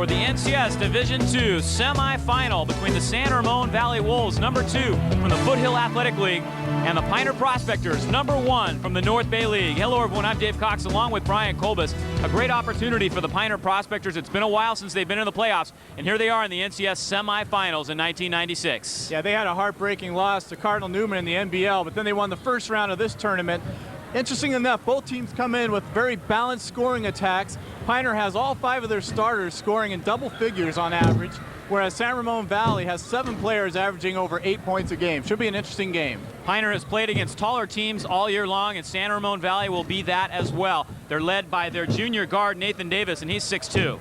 for the NCS Division II semifinal between the San Ramon Valley Wolves, #2 from the Foothill Athletic League, and the Piner Prospectors, #1 from the North Bay League. Hello everyone, I'm Dave Cox along with Brian Kolbus. A great opportunity for the Piner Prospectors. It's been a while since they've been in the playoffs, and here they are in the NCS semifinals in 1996. Yeah, they had a heartbreaking loss to Cardinal Newman in the NBL, but then they won the first round of this tournament. Interesting enough, both teams come in with very balanced scoring attacks. Piner has all 5 of their starters scoring in double figures on average, whereas San Ramon Valley has 7 players averaging over 8 points a game. Should be an interesting game. Piner has played against taller teams all year long, and San Ramon Valley will be that as well. They're led by their junior guard, Nathan Davis, and he's 6'2".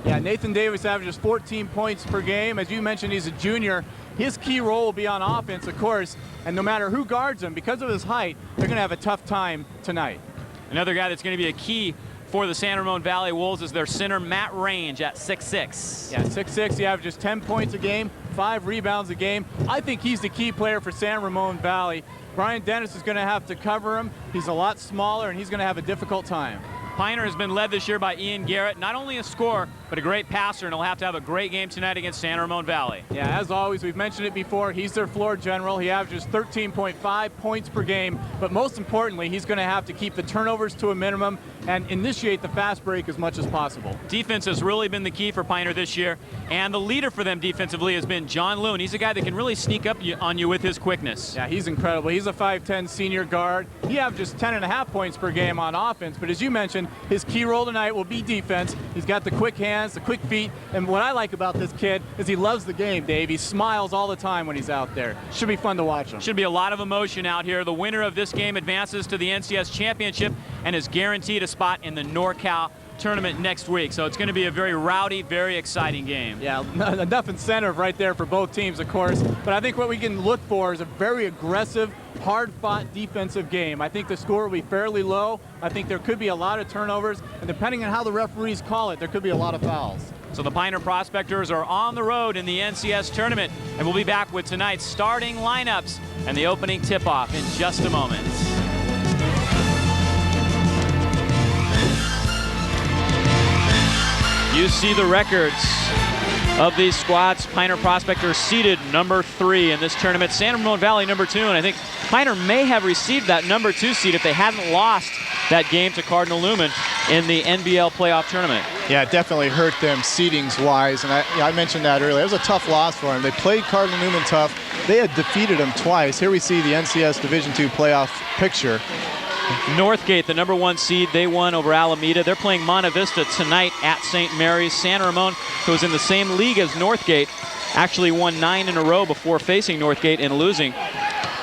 Yeah, Nathan Davis averages 14 points per game. As you mentioned, he's a junior. His key role will be on offense, of course, and no matter who guards him, because of his height, they're going to have a tough time tonight. Another guy that's going to be a key for the San Ramon Valley Wolves is their center, Matt Range, at 6'6". Yeah, 6'6", he averages 10 points a game, 5 rebounds a game. I think he's the key player for San Ramon Valley. Brian Dennis is going to have to cover him. He's a lot smaller, and he's going to have a difficult time. Piner has been led this year by Ian Garrett, not only a scorer, but a great passer, and he'll have to have a great game tonight against San Ramon Valley. Yeah, as always, we've mentioned it before, he's their floor general. He averages 13.5 points per game, but most importantly, he's going to have to keep the turnovers to a minimum and initiate the fast break as much as possible. Defense has really been the key for Piner this year, and the leader for them defensively has been John Loon. He's a guy that can really sneak up on you with his quickness. Yeah, he's incredible. He's a 5'10" senior guard. He averages 10.5 points per game on offense, but as you mentioned, his key role tonight will be defense. He's got the quick hands, the quick feet, and what I like about this kid is he loves the game, Dave. He smiles all the time when he's out there. Should be fun to watch him. Should be a lot of emotion out here. The winner of this game advances to the NCS Championship and is guaranteed a spot in the NorCal tournament next week. So it's going to be a very rowdy, very exciting game. Yeah, enough incentive right there for both teams, of course. But I think what we can look for is a very aggressive, hard-fought defensive game. I think the score will be fairly low. I think there could be a lot of turnovers, and depending on how the referees call it, there could be a lot of fouls. So the Piner Prospectors are on the road in the NCS tournament, and we'll be back with tonight's starting lineups and the opening tip-off in just a moment. You see the records of these squads. Piner Prospectors seeded #3 in this tournament. San Ramon Valley #2, and I think Piner may have received that #2 seed if they hadn't lost that game to Cardinal Newman in the NBL playoff tournament. Yeah, it definitely hurt them seedings-wise, and I mentioned that earlier. It was a tough loss for them. They played Cardinal Newman tough. They had defeated them twice. Here we see the NCS Division II playoff picture. Northgate, the #1 seed, they won over Alameda. They're playing Monte Vista tonight at St. Mary's. San Ramon, who's in the same league as Northgate, actually won 9 in a row before facing Northgate and losing.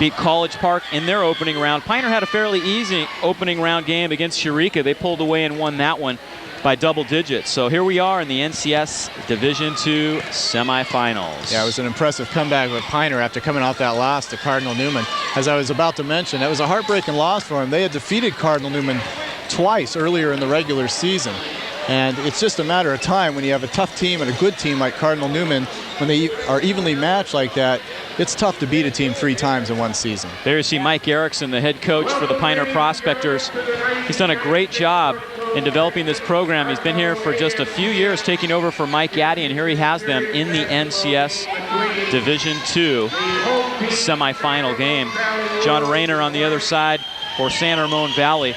Beat College Park in their opening round. Piner had a fairly easy opening round game against Eureka. They pulled away and won that one by double digits. So here we are in the NCS Division II semifinals. Yeah, it was an impressive comeback with Piner after coming off that loss to Cardinal Newman. As I was about to mention, that was a heartbreaking loss for them. They had defeated Cardinal Newman twice earlier in the regular season. And it's just a matter of time when you have a tough team and a good team like Cardinal Newman, when they are evenly matched like that, it's tough to beat a team 3 times in one season. There you see Mike Erickson, the head coach for the Piner Prospectors. He's done a great job in developing this program. He's been here for just a few years, taking over for Mike Gaddy, and here he has them in the NCS Division II semifinal game. John Rayner on the other side for San Ramon Valley.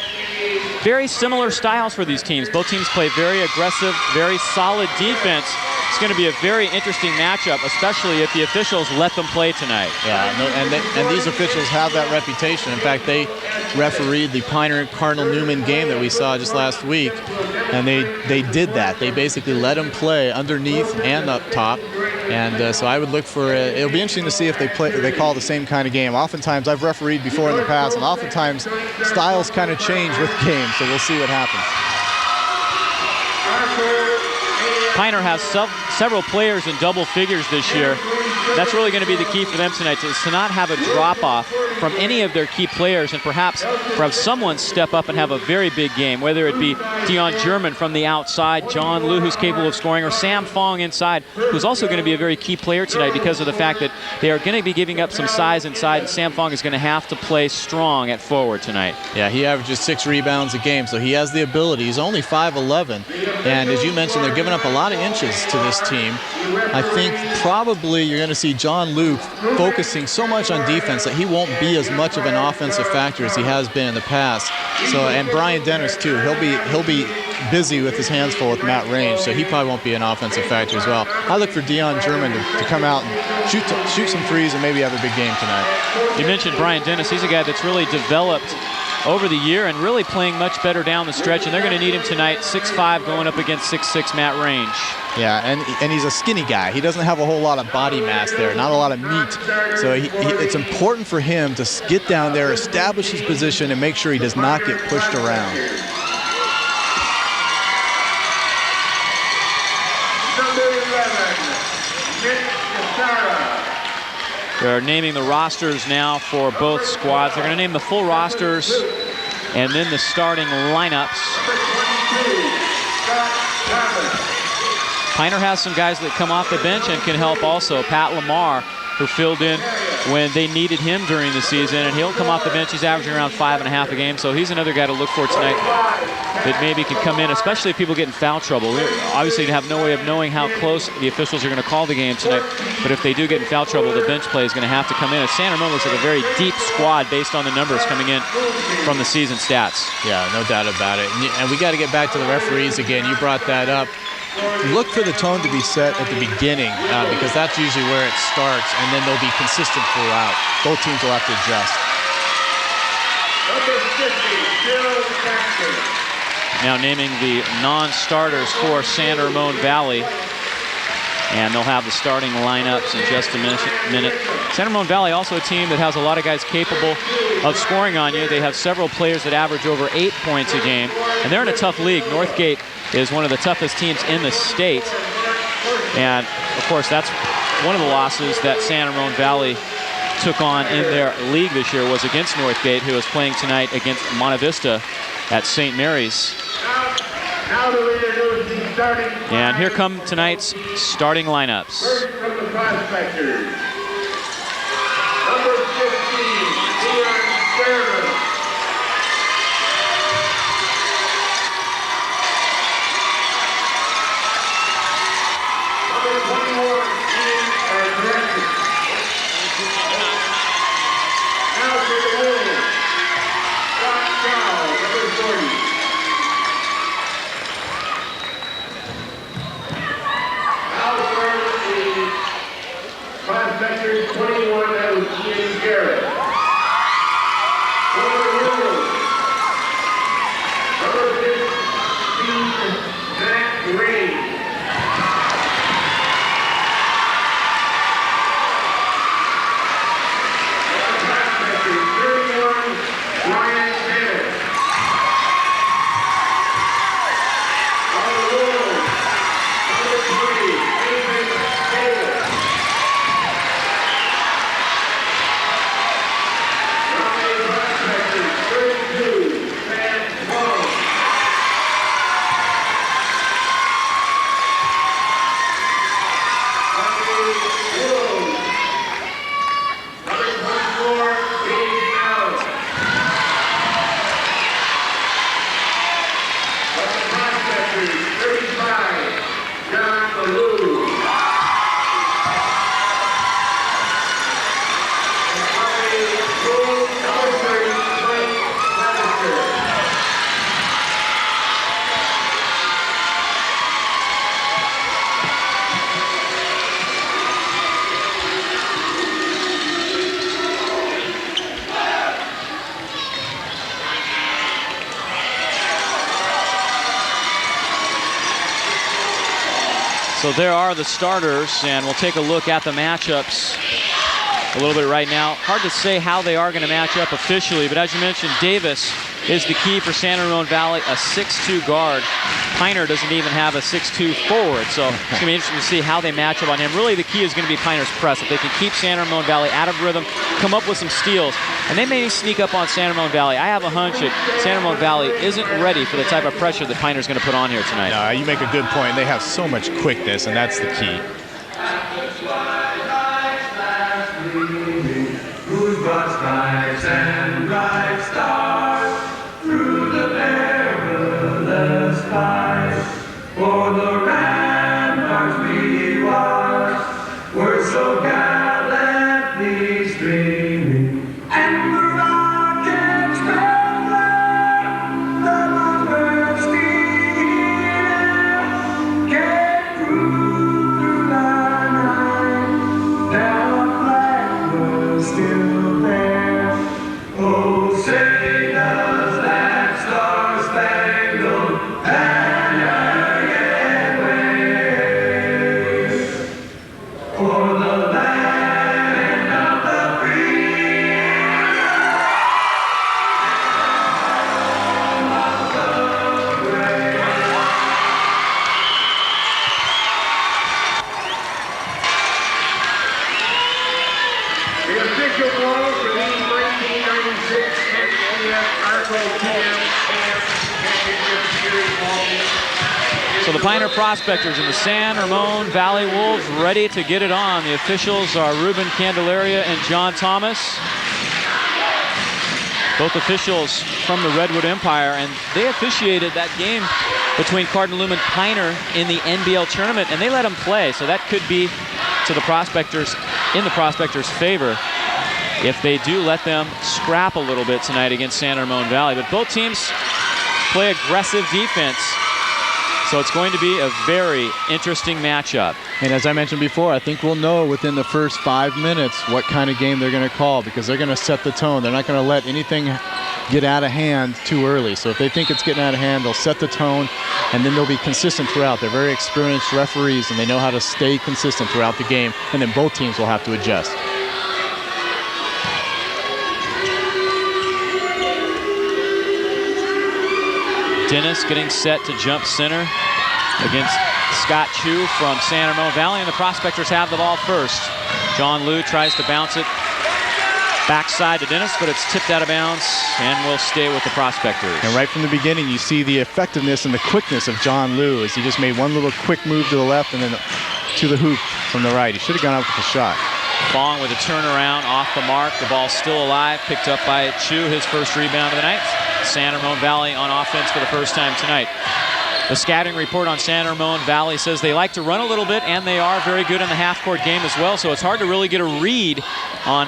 Very similar styles for these teams. Both teams play very aggressive, very solid defense. It's going to be a very interesting matchup, especially if the officials let them play tonight. Yeah, and these officials have that reputation. In fact, they refereed the Piner-Cardinal Newman game that we saw just last week, and they did that. They basically let them play underneath and up top. And so I would look for it'll be interesting to see if they call the same kind of game. Oftentimes, I've refereed before in the past, and oftentimes styles kind of change with games, so we'll see what happens. Piner has several players in double figures this year. That's really going to be the key for them tonight, is to not have a drop-off from any of their key players, and perhaps have someone step up and have a very big game, whether it be Dion German from the outside, John Liu, who's capable of scoring, or Sam Fong inside, who's also going to be a very key player tonight because of the fact that they are going to be giving up some size inside, and Sam Fong is going to have to play strong at forward tonight. Yeah, he averages 6 rebounds a game, so he has the ability. He's only 5'11", and as you mentioned, they're giving up a lot of inches to this team. I think probably you're going to see John Liu focusing so much on defense that he won't be as much of an offensive factor as he has been in the past. So, and Brian Dennis too, he'll be busy with his hands full with Matt Range, so he probably won't be an offensive factor as well. I look for Dion German to come out and shoot some threes and maybe have a big game tonight. You mentioned Brian Dennis. He's a guy that's really developed over the year and really playing much better down the stretch, and they're going to need him tonight. 6'5", going up against 6'6" Matt Range. Yeah, and he's a skinny guy. He doesn't have a whole lot of body mass there, not a lot of meat. So it's important for him to get down there, establish his position, and make sure he does not get pushed around. They're naming the rosters now for both squads. They're going to name the full rosters and then the starting lineups. Piner has some guys that come off the bench and can help also. Pat Lamar, who filled in when they needed him during the season, and he'll come off the bench. He's averaging around 5.5 a game, so he's another guy to look for tonight that maybe can come in, especially if people get in foul trouble. We obviously have no way of knowing how close the officials are going to call the game tonight, but if they do get in foul trouble, the bench play is going to have to come in. As San Ramon looks like a very deep squad based on the numbers coming in from the season stats. Yeah, no doubt about it. And we got to get back to the referees again. You brought that up. Look for the tone to be set at the beginning because that's usually where it starts, and then they'll be consistent throughout. Both teams will have to adjust. Now naming the non-starters for San Ramon Valley, and they'll have the starting lineups in just a minute. San Ramon Valley also a team that has a lot of guys capable of scoring on you. They have several players that average over 8 points a game, and they're in a tough league. Northgate is one of the toughest teams in the state. And, of course, that's one of the losses that San Ramon Valley took on in their league this year was against Northgate, who is playing tonight against Monte Vista at St. Mary's. And here come tonight's starting lineups. First from the prospectors, number 15, Dion German. Number 21, Ian Martinez. Now for the Wolves, Scott Chow, number 40. Prospectors 21, that was Ian Garrett. For the Wolves, number 15, Matt Range. For the Prospectors 31, Brian Dennis. For the Wolves, number 3, David Taylor. So there are the starters, and we'll take a look at the matchups a little bit right now. Hard to say how they are going to match up officially, but as you mentioned, Davis is the key for San Ramon Valley, a 6'2 guard. Piner doesn't even have a 6'2 forward, so it's going to be interesting to see how they match up on him. Really, the key is going to be Piner's press. If they can keep San Ramon Valley out of rhythm, come up with some steals, and they may sneak up on San Ramon Valley. I have a hunch that San Ramon Valley isn't ready for the type of pressure that Piner's going to put on here tonight. No, you make a good point. They have so much quickness, and that's the key. And bright stars through the perilous fight, for the ramparts we watched were so gallantly streaming, and the rockets trembling, the bursting came through the night. Now a flag was still there. Oh, say does that star-spangled banner yet wave for the land of the free and of the brave. The official call for the 1996 NCF Arco TM Championship Series ball. So the Piner Prospectors and the San Ramon Valley Wolves ready to get it on. The officials are Ruben Candelaria and John Thomas. Both officials from the Redwood Empire, and they officiated that game between Cardinal Newman Piner in the NBL tournament, and they let them play. So that could be to the Prospectors, in the Prospectors' favor, if they do let them scrap a little bit tonight against San Ramon Valley. But both teams play aggressive defense, so it's going to be a very interesting matchup. And as I mentioned before, I think we'll know within the first 5 minutes what kind of game they're going to call, because they're going to set the tone. They're not going to let anything get out of hand too early. So if they think it's getting out of hand, they'll set the tone, and then they'll be consistent throughout. They're very experienced referees, and they know how to stay consistent throughout the game, and then both teams will have to adjust. Dennis getting set to jump center against Scott Chu from San Ramon Valley, and the Prospectors have the ball first. John Liu tries to bounce it backside to Dennis, but it's tipped out of bounds and will stay with the Prospectors. And right from the beginning, you see the effectiveness and the quickness of John Liu as he just made one little quick move to the left and then to the hoop from the right. He should have gone up with a shot. Fong with a turnaround off the mark. The ball still alive, picked up by Chu, his first rebound of the night. San Ramon Valley on offense for the first time tonight. The scouting report on San Ramon Valley says they like to run a little bit, and they are very good in the half-court game as well, so it's hard to really get a read on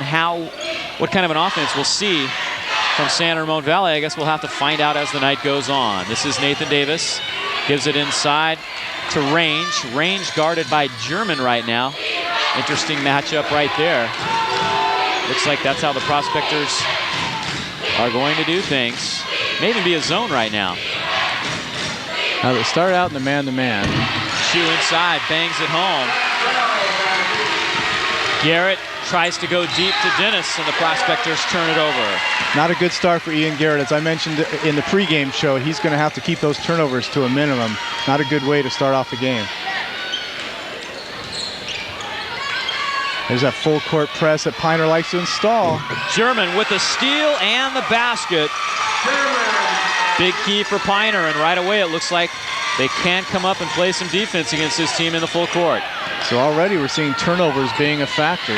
what kind of an offense we'll see from San Ramon Valley. I guess we'll have to find out as the night goes on. This is Nathan Davis. Gives it inside to Range. Range guarded by German right now. Interesting matchup right there. Looks like that's how the Prospectors are going to do things. May even be a zone right now. Now they start out in the man-to-man. Chu inside, bangs it home. Garrett tries to go deep to Dennis, and the Prospectors turn it over. Not a good start for Ian Garrett. As I mentioned in the pregame show, he's going to have to keep those turnovers to a minimum. Not a good way to start off the game. There's that full court press that Piner likes to install. German with the steal and the basket. Big key for Piner, and right away it looks like they can come up and play some defense against this team in the full court. So already we're seeing turnovers being a factor.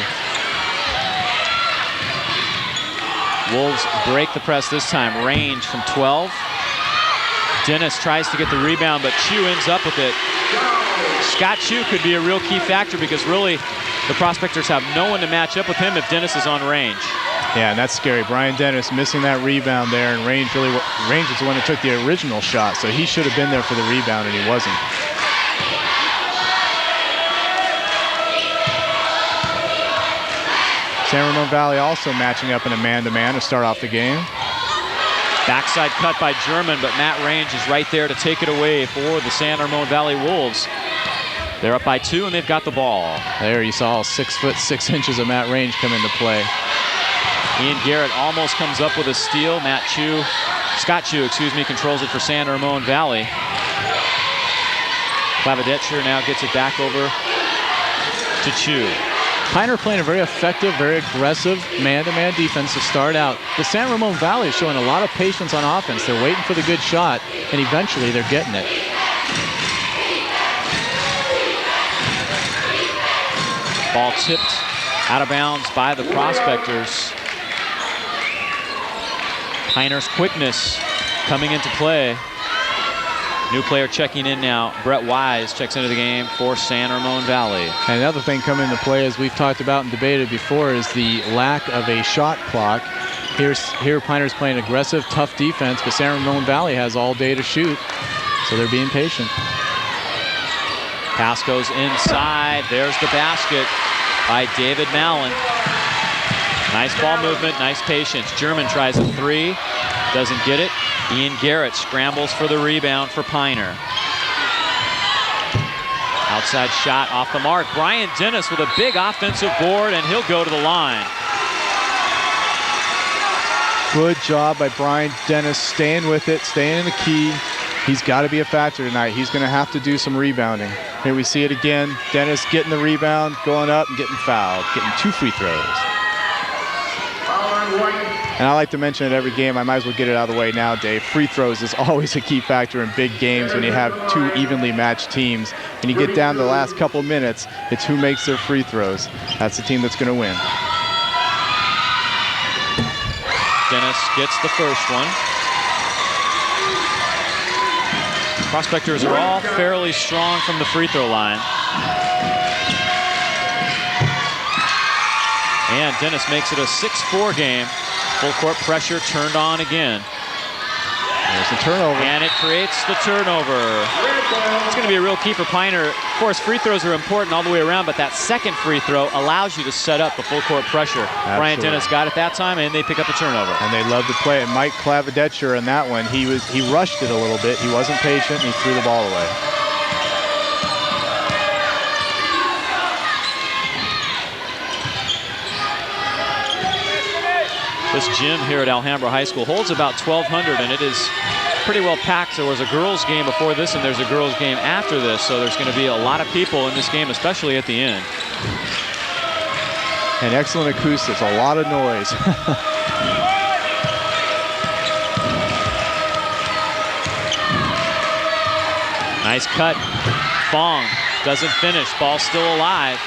Wolves break the press this time. Range from 12. Dennis tries to get the rebound, but Chu ends up with it. Scott Chu could be a real key factor, because really the Prospectors have no one to match up with him if Dennis is on Range. Yeah, and that's scary. Brian Dennis missing that rebound there, and Range is the one that took the original shot, so he should have been there for the rebound, and he wasn't. San Ramon Valley also matching up in a man-to-man to start off the game. Backside cut by German, but Matt Range is right there to take it away for the San Ramon Valley Wolves. They're up by 2, and they've got the ball. There you saw 6 foot 6 inches of Matt Range come into play. Ian Garrett almost comes up with a steal. Scott Chu, controls it for San Ramon Valley. Clavadetcher now gets it back over to Chu. Piner playing a very effective, very aggressive man-to-man defense to start out. The San Ramon Valley is showing a lot of patience on offense. They're waiting for the good shot, and eventually they're getting it. Ball tipped out of bounds by the Prospectors. Piner's quickness coming into play. New player checking in now. Brett Wise checks into the game for San Ramon Valley. And another thing coming into play, as we've talked about and debated before, is the lack of a shot clock. Here Piner's playing aggressive, tough defense, but San Ramon Valley has all day to shoot, so they're being patient. Pass goes inside. There's the basket by David Mallon. Nice ball movement, nice patience. German tries a three, doesn't get it. Ian Garrett scrambles for the rebound for Piner. Outside shot off the mark. Brian Dennis with a big offensive board, and he'll go to the line. Good job by Brian Dennis, staying with it, staying in the key. He's got to be a factor tonight. He's going to have to do some rebounding. Here we see it again. Dennis getting the rebound, going up and getting fouled, getting 2 free throws. And I like to mention it every game. I might as well get it out of the way now, Dave. Free throws is always a key factor in big games when you have 2 evenly matched teams. When you get down to the last couple minutes, it's who makes their free throws. That's the team that's going to win. Dennis gets the first one. Prospectors are all fairly strong from the free throw line. And Dennis makes it a 6-4 game. Full court pressure turned on again. There's the turnover. And it creates the turnover. It's going to be a real key for Piner. Of course, free throws are important all the way around, but that second free throw allows you to set up the full court pressure. Absolutely. Brian Dennis got it that time, and they pick up the turnover. And they love to play it. Mike Clavadetcher in that one, he rushed it a little bit. He wasn't patient, and he threw the ball away. This gym here at Alhambra High School holds about 1,200, and it is pretty well packed. There was a girls' game before this, and there's a girls' game after this, so there's going to be a lot of people in this game, especially at the end. And excellent acoustics, a lot of noise. Nice cut. Fong doesn't finish. Ball still alive.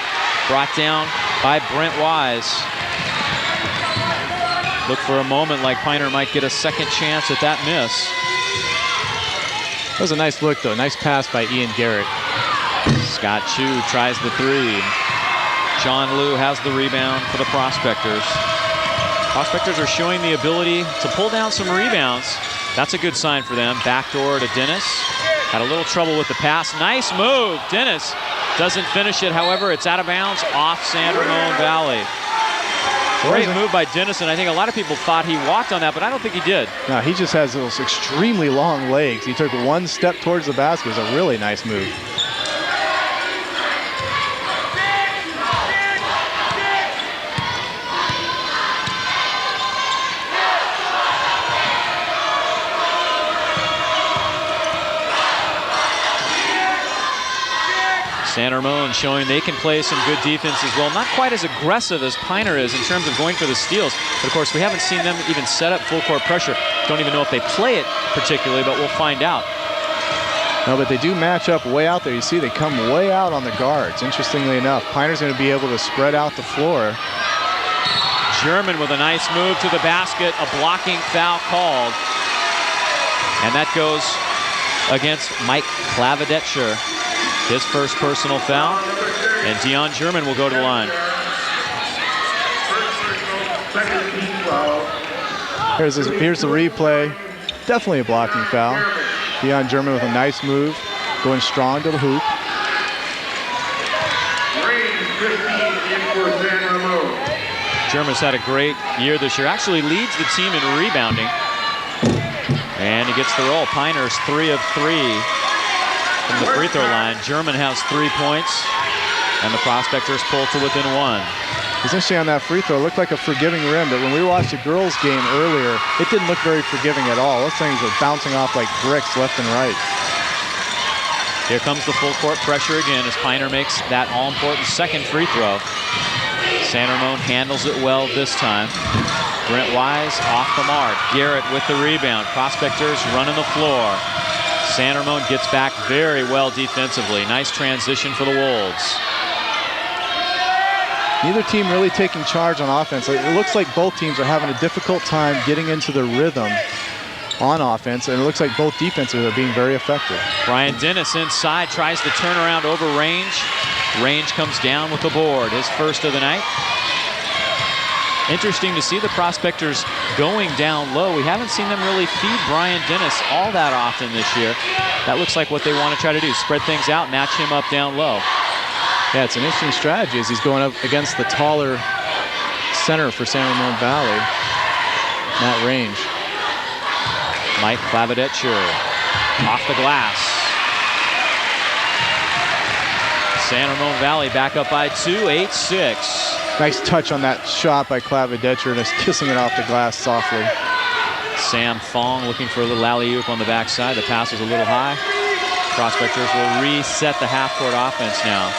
Brought down by Brent Wise. Look for a moment like Piner might get a second chance at that miss. That was a nice look, though. Nice pass by Ian Garrett. Scott Chu tries the three. John Liu has the rebound for the Prospectors. Prospectors are showing the ability to pull down some rebounds. That's a good sign for them. Backdoor to Dennis. Had a little trouble with the pass. Nice move. Dennis doesn't finish it. However, it's out of bounds off San Ramon Valley. Great move by Dennis, and I think a lot of people thought he walked on that, but I don't think he did. No, he just has those extremely long legs. He took one step towards the basket. It was a really nice move. San Ramon showing they can play some good defense as well. Not quite as aggressive as Piner is in terms of going for the steals. But of course, we haven't seen them even set up full court pressure. Don't even know if they play it particularly, but we'll find out. No, but they do match up way out there. You see they come way out on the guards. Interestingly enough, Piner's going to be able to spread out the floor. German with a nice move to the basket. A blocking foul called. And that goes against Mike Clavadetcher. His first personal foul, and Dion German will go to the line. Here's the replay. Definitely a blocking foul. Dion German with a nice move, going strong to the hoop. German's had a great year this year. Actually leads the team in rebounding. And he gets the roll. Piner's 3 of 3. From the free throw line. German has 3 points, and the Prospectors pull to within 1. It's interesting on that free throw. It looked like a forgiving rim, but when we watched the girls' game earlier, it didn't look very forgiving at all. Those things were bouncing off like bricks left and right. Here comes the full court pressure again as Piner makes that all-important second free throw. San Ramon handles it well this time. Brent Wise off the mark. Garrett with the rebound. Prospectors running the floor. San Ramon gets back very well defensively. Nice transition for the Wolves. Neither team really taking charge on offense. It looks like both teams are having a difficult time getting into the rhythm on offense, and it looks like both defenses are being very effective. Brian Dennis inside, tries to turn around over Range. Range comes down with the board, his first of the night. Interesting to see the Prospectors going down low. We haven't seen them really feed Brian Dennis all that often this year. That looks like what they want to try to do, spread things out, match him up down low. Yeah, it's an interesting strategy as he's going up against the taller center for San Ramon Valley, Matt Range. Mike Clavadetcher off the glass. San Ramon Valley back up by 2, 8-6. Nice touch on that shot by Clavadetcher and just kissing it off the glass softly. Sam Fong looking for a little alley-oop on the backside. The pass was a little high. Prospectors will reset the half-court offense now.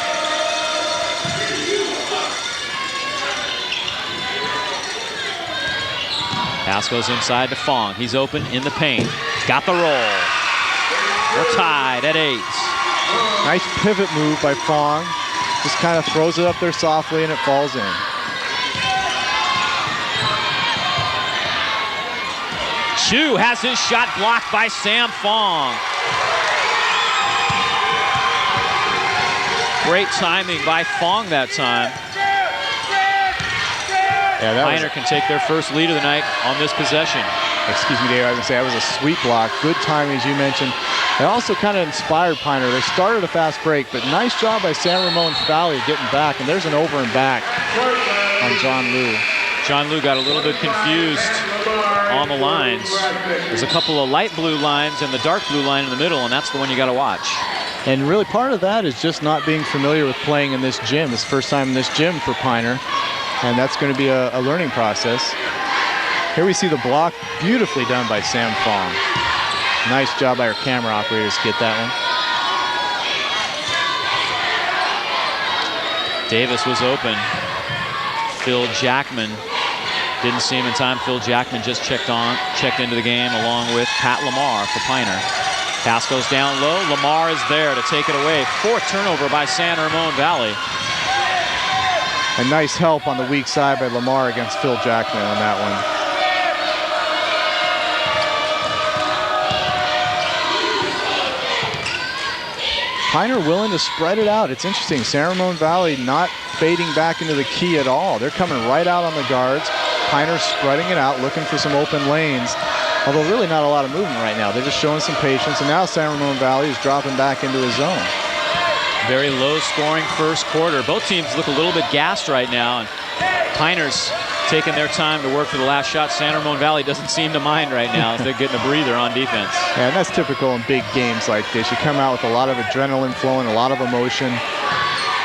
Pass goes inside to Fong. He's open in the paint. Got the roll. We're tied at 8. Nice pivot move by Fong. Just kind of throws it up there softly and it falls in. Chu has his shot blocked by Sam Fong. Great timing by Fong that time. Yeah, Piner can take their first lead of the night on this possession. Excuse me, Dave, I was going to say that was a sweet block. Good timing, as you mentioned. It also kind of inspired Piner. They started a fast break, but nice job by San Ramon Valley getting back. And there's an over and back on John Liu. John Liu got a little bit confused on the lines. There's a couple of light blue lines and the dark blue line in the middle, and that's the one you got to watch. And really part of that is just not being familiar with playing in this gym. It's the first time in this gym for Piner, and that's going to be a learning process. Here we see the block beautifully done by Sam Fong. Nice job by our camera operators to get that one. Davis was open. Phil Jackman didn't see him in time. Phil Jackman just checked into the game along with Pat Lamar for Piner. Pass goes down low. Lamar is there to take it away. 4th turnover by San Ramon Valley. A nice help on the weak side by Lamar against Phil Jackman on that one. Piner willing to spread it out. It's interesting. San Ramon Valley not fading back into the key at all. They're coming right out on the guards. Piner spreading it out, looking for some open lanes. Although really not a lot of movement right now. They're just showing some patience. And now San Ramon Valley is dropping back into his zone. Very low scoring first quarter. Both teams look a little bit gassed right now. And Piner's taking their time to work for the last shot. San Ramon Valley doesn't seem to mind right now. They're getting a breather on defense. Yeah, and that's typical in big games like this. You come out with a lot of adrenaline flowing, a lot of emotion.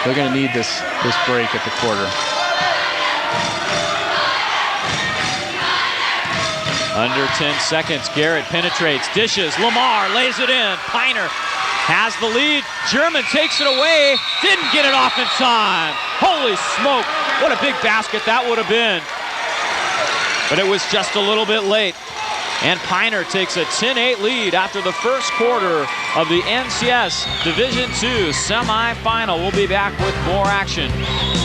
They're going to need this break at the quarter. Under 10 seconds, Garrett penetrates, dishes, Lamar lays it in. Piner has the lead. German takes it away, didn't get it off in time. Holy smoke, what a big basket that would have been. But it was just a little bit late. And Piner takes a 10-8 lead after the first quarter of the NCS Division II semifinal. We'll be back with more action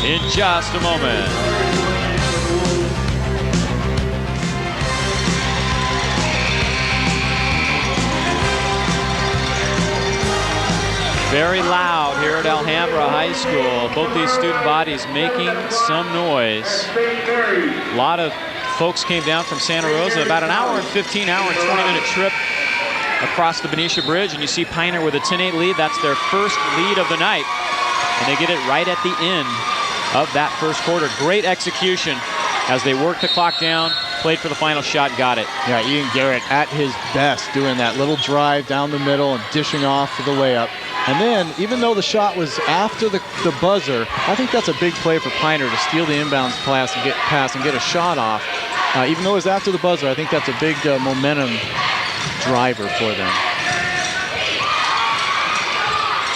in just a moment. Very loud here at Alhambra High School. Both these student bodies making some noise. A lot of folks came down from Santa Rosa, about an hour and 20-minute trip across the Benicia Bridge, and you see Piner with a 10-8 lead. That's their first lead of the night, and they get it right at the end of that first quarter. Great execution as they worked the clock down, played for the final shot, got it. Yeah, Ian Garrett at his best, doing that little drive down the middle and dishing off for the layup. And then, even though the shot was after the buzzer, I think that's a big play for Piner to steal the inbounds pass and get a shot off. Even though it was after the buzzer, I think that's a big momentum driver for them.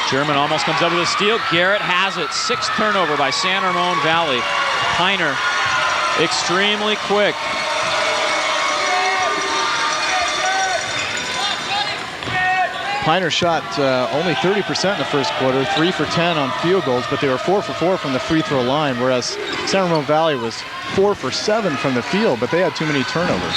German almost comes up with a steal. Garrett has it. 6th turnover by San Ramon Valley. Piner extremely quick. Piner shot only 30% in the first quarter, 3 for 10 on field goals, but they were 4 for 4 from the free throw line, whereas San Ramon Valley was 4 for 7 from the field, but they had too many turnovers.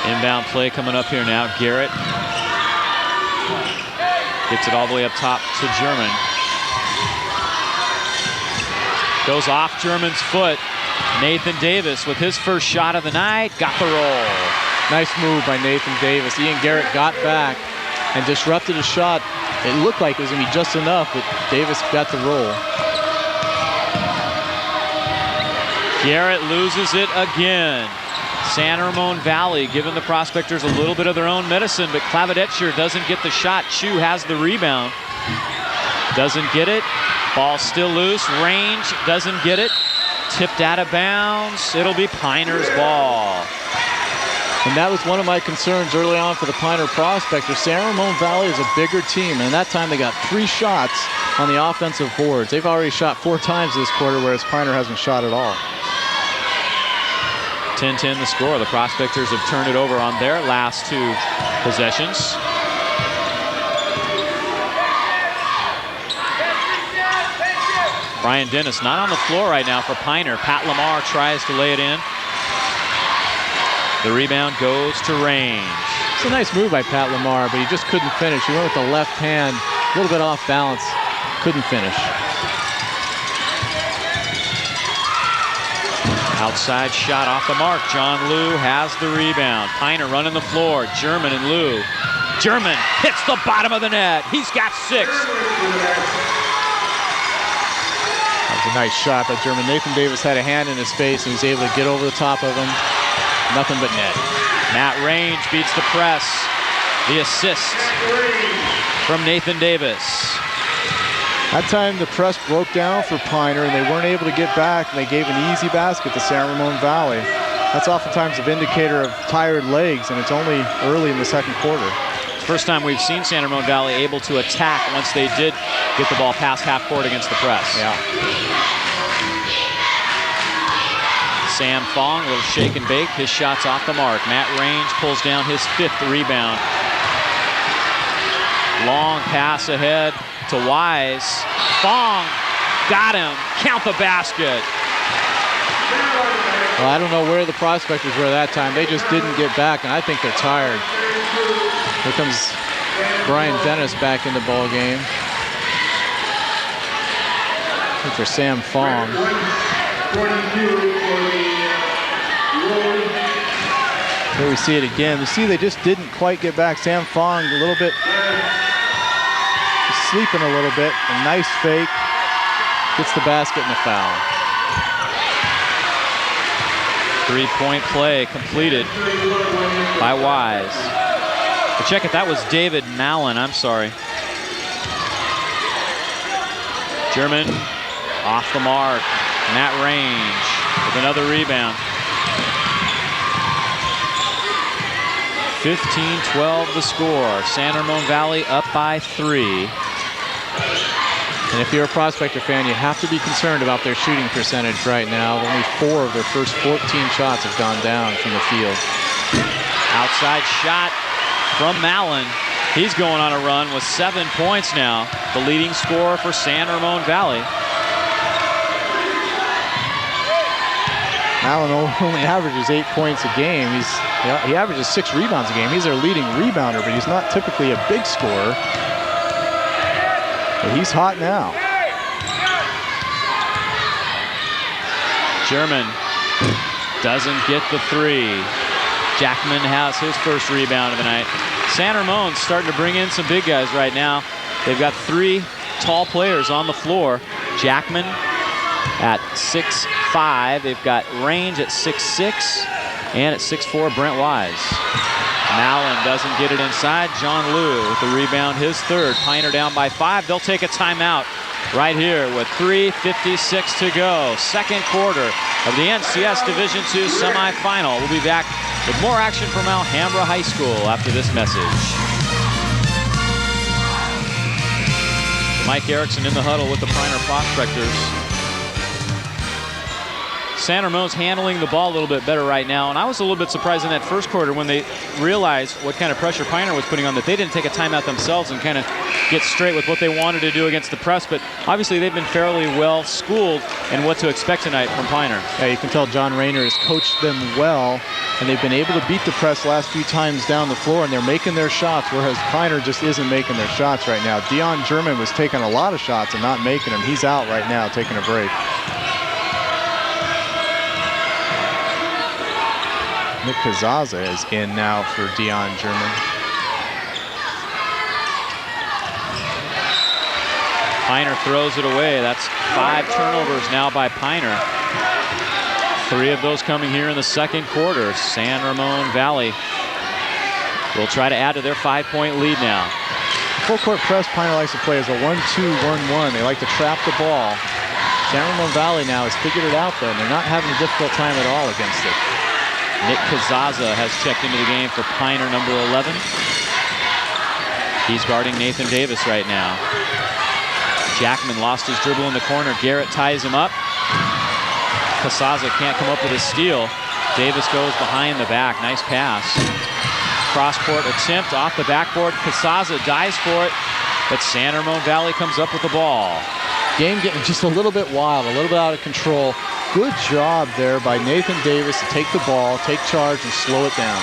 Inbound play coming up here now. Garrett gets it all the way up top to German. Goes off German's foot. Nathan Davis with his first shot of the night. Got the roll. Nice move by Nathan Davis. Ian Garrett got back and disrupted a shot. It looked like it was going to be just enough, but Davis got the roll. Garrett loses it again. San Ramon Valley giving the Prospectors a little bit of their own medicine, but Klavedetscher doesn't get the shot. Chu has the rebound. Doesn't get it. Ball still loose. Range doesn't get it. Tipped out of bounds. It'll be Piner's ball. And that was one of my concerns early on for the Piner Prospectors. San Ramon Valley is a bigger team, and that time they got 3 shots on the offensive boards. They've already shot 4 times this quarter, whereas Piner hasn't shot at all. 10-10 the score. The Prospectors have turned it over on their last 2 possessions. Brian Dennis not on the floor right now for Piner. Pat Lamar tries to lay it in. The rebound goes to Range. It's a nice move by Pat Lamar, but he just couldn't finish. He went with the left hand, a little bit off balance, couldn't finish. Outside shot off the mark. John Liu has the rebound. Piner running the floor. German and Liu. German hits the bottom of the net. He's got 6. That was a nice shot by German. Nathan Davis had a hand in his face and he was able to get over the top of him. Nothing but net. Matt Range beats the press. The assist from Nathan Davis. That time the press broke down for Piner and they weren't able to get back, and they gave an easy basket to San Ramon Valley. That's oftentimes an indicator of tired legs, and it's only early in the second quarter. First time we've seen San Ramon Valley able to attack once they did get the ball past half court against the press. Yeah. Sam Fong, a little shake and bake. His shot's off the mark. Matt Range pulls down his 5th rebound. Long pass ahead to Wise. Fong got him. Count the basket. Well, I don't know where the Prospectors were that time. They just didn't get back, and I think they're tired. Here comes Brian Dennis back in the ball game. For Sam Fong. Here we see it again. You see they just didn't quite get back. Sam Fong a little bit sleeping a little bit. A nice fake. Gets the basket and a foul. 3-point play completed by Wise. But check it, that was David Mallon. I'm sorry. German off the mark. Matt Range with another rebound. 15-12 the score. San Ramon Valley up by 3. And if you're a Prospector fan, you have to be concerned about their shooting percentage right now. Only 4 of their first 14 shots have gone down from the field. Outside shot from Mallon. He's going on a run with 7 points now. The leading scorer for San Ramon Valley. Mallon only averages 8 points a game. He averages 6 rebounds a game. He's their leading rebounder, but he's not typically a big scorer. But he's hot now. German doesn't get the 3. Jackman has his first rebound of the night. San Ramon's starting to bring in some big guys right now. They've got 3 tall players on the floor. Jackman at 6'5". They've got Range at 6'6", and at 6'4", Brent Wise. Mallon doesn't get it inside. John Liu with the rebound, his third. Pioneer down by 5. They'll take a timeout right here with 3:56 to go. Second quarter of the NCS Division II semifinal. We'll be back with more action from Alhambra High School after this message. Mike Erickson in the huddle with the Pioneer Prospectors. San Ramon's handling the ball a little bit better right now, and I was a little bit surprised in that first quarter when they realized what kind of pressure Pioneer was putting on, that they didn't take a timeout themselves and kind of get straight with what they wanted to do against the press. But obviously they've been fairly well schooled in what to expect tonight from Pioneer. Yeah, you can tell John Rayner has coached them well, and they've been able to beat the press last few times down the floor, and they're making their shots, whereas Pioneer just isn't making their shots right now. Dion German was taking a lot of shots and not making them. He's out right now taking a break. Nick Kazaza is in now for Dion German. Pioneer throws it away. That's 5 turnovers now by Pioneer. 3 of those coming here in the second quarter. San Ramon Valley will try to add to their 5-point lead now. Full court press, Pioneer likes to play as a 1-2-1-1. They like to trap the ball. San Ramon Valley now has figured it out, though, and they're not having a difficult time at all against it. Nick Kazaza has checked into the game for Pioneer, number 11. He's guarding Nathan Davis right now. Jackman lost his dribble in the corner. Garrett ties him up. Kazaza can't come up with a steal. Davis goes behind the back. Nice pass. Cross-court attempt off the backboard. Kazaza dives for it, but San Ramon Valley comes up with the ball. Game getting just a little bit wild, a little bit out of control. Good job there by Nathan Davis to take the ball, take charge, and slow it down.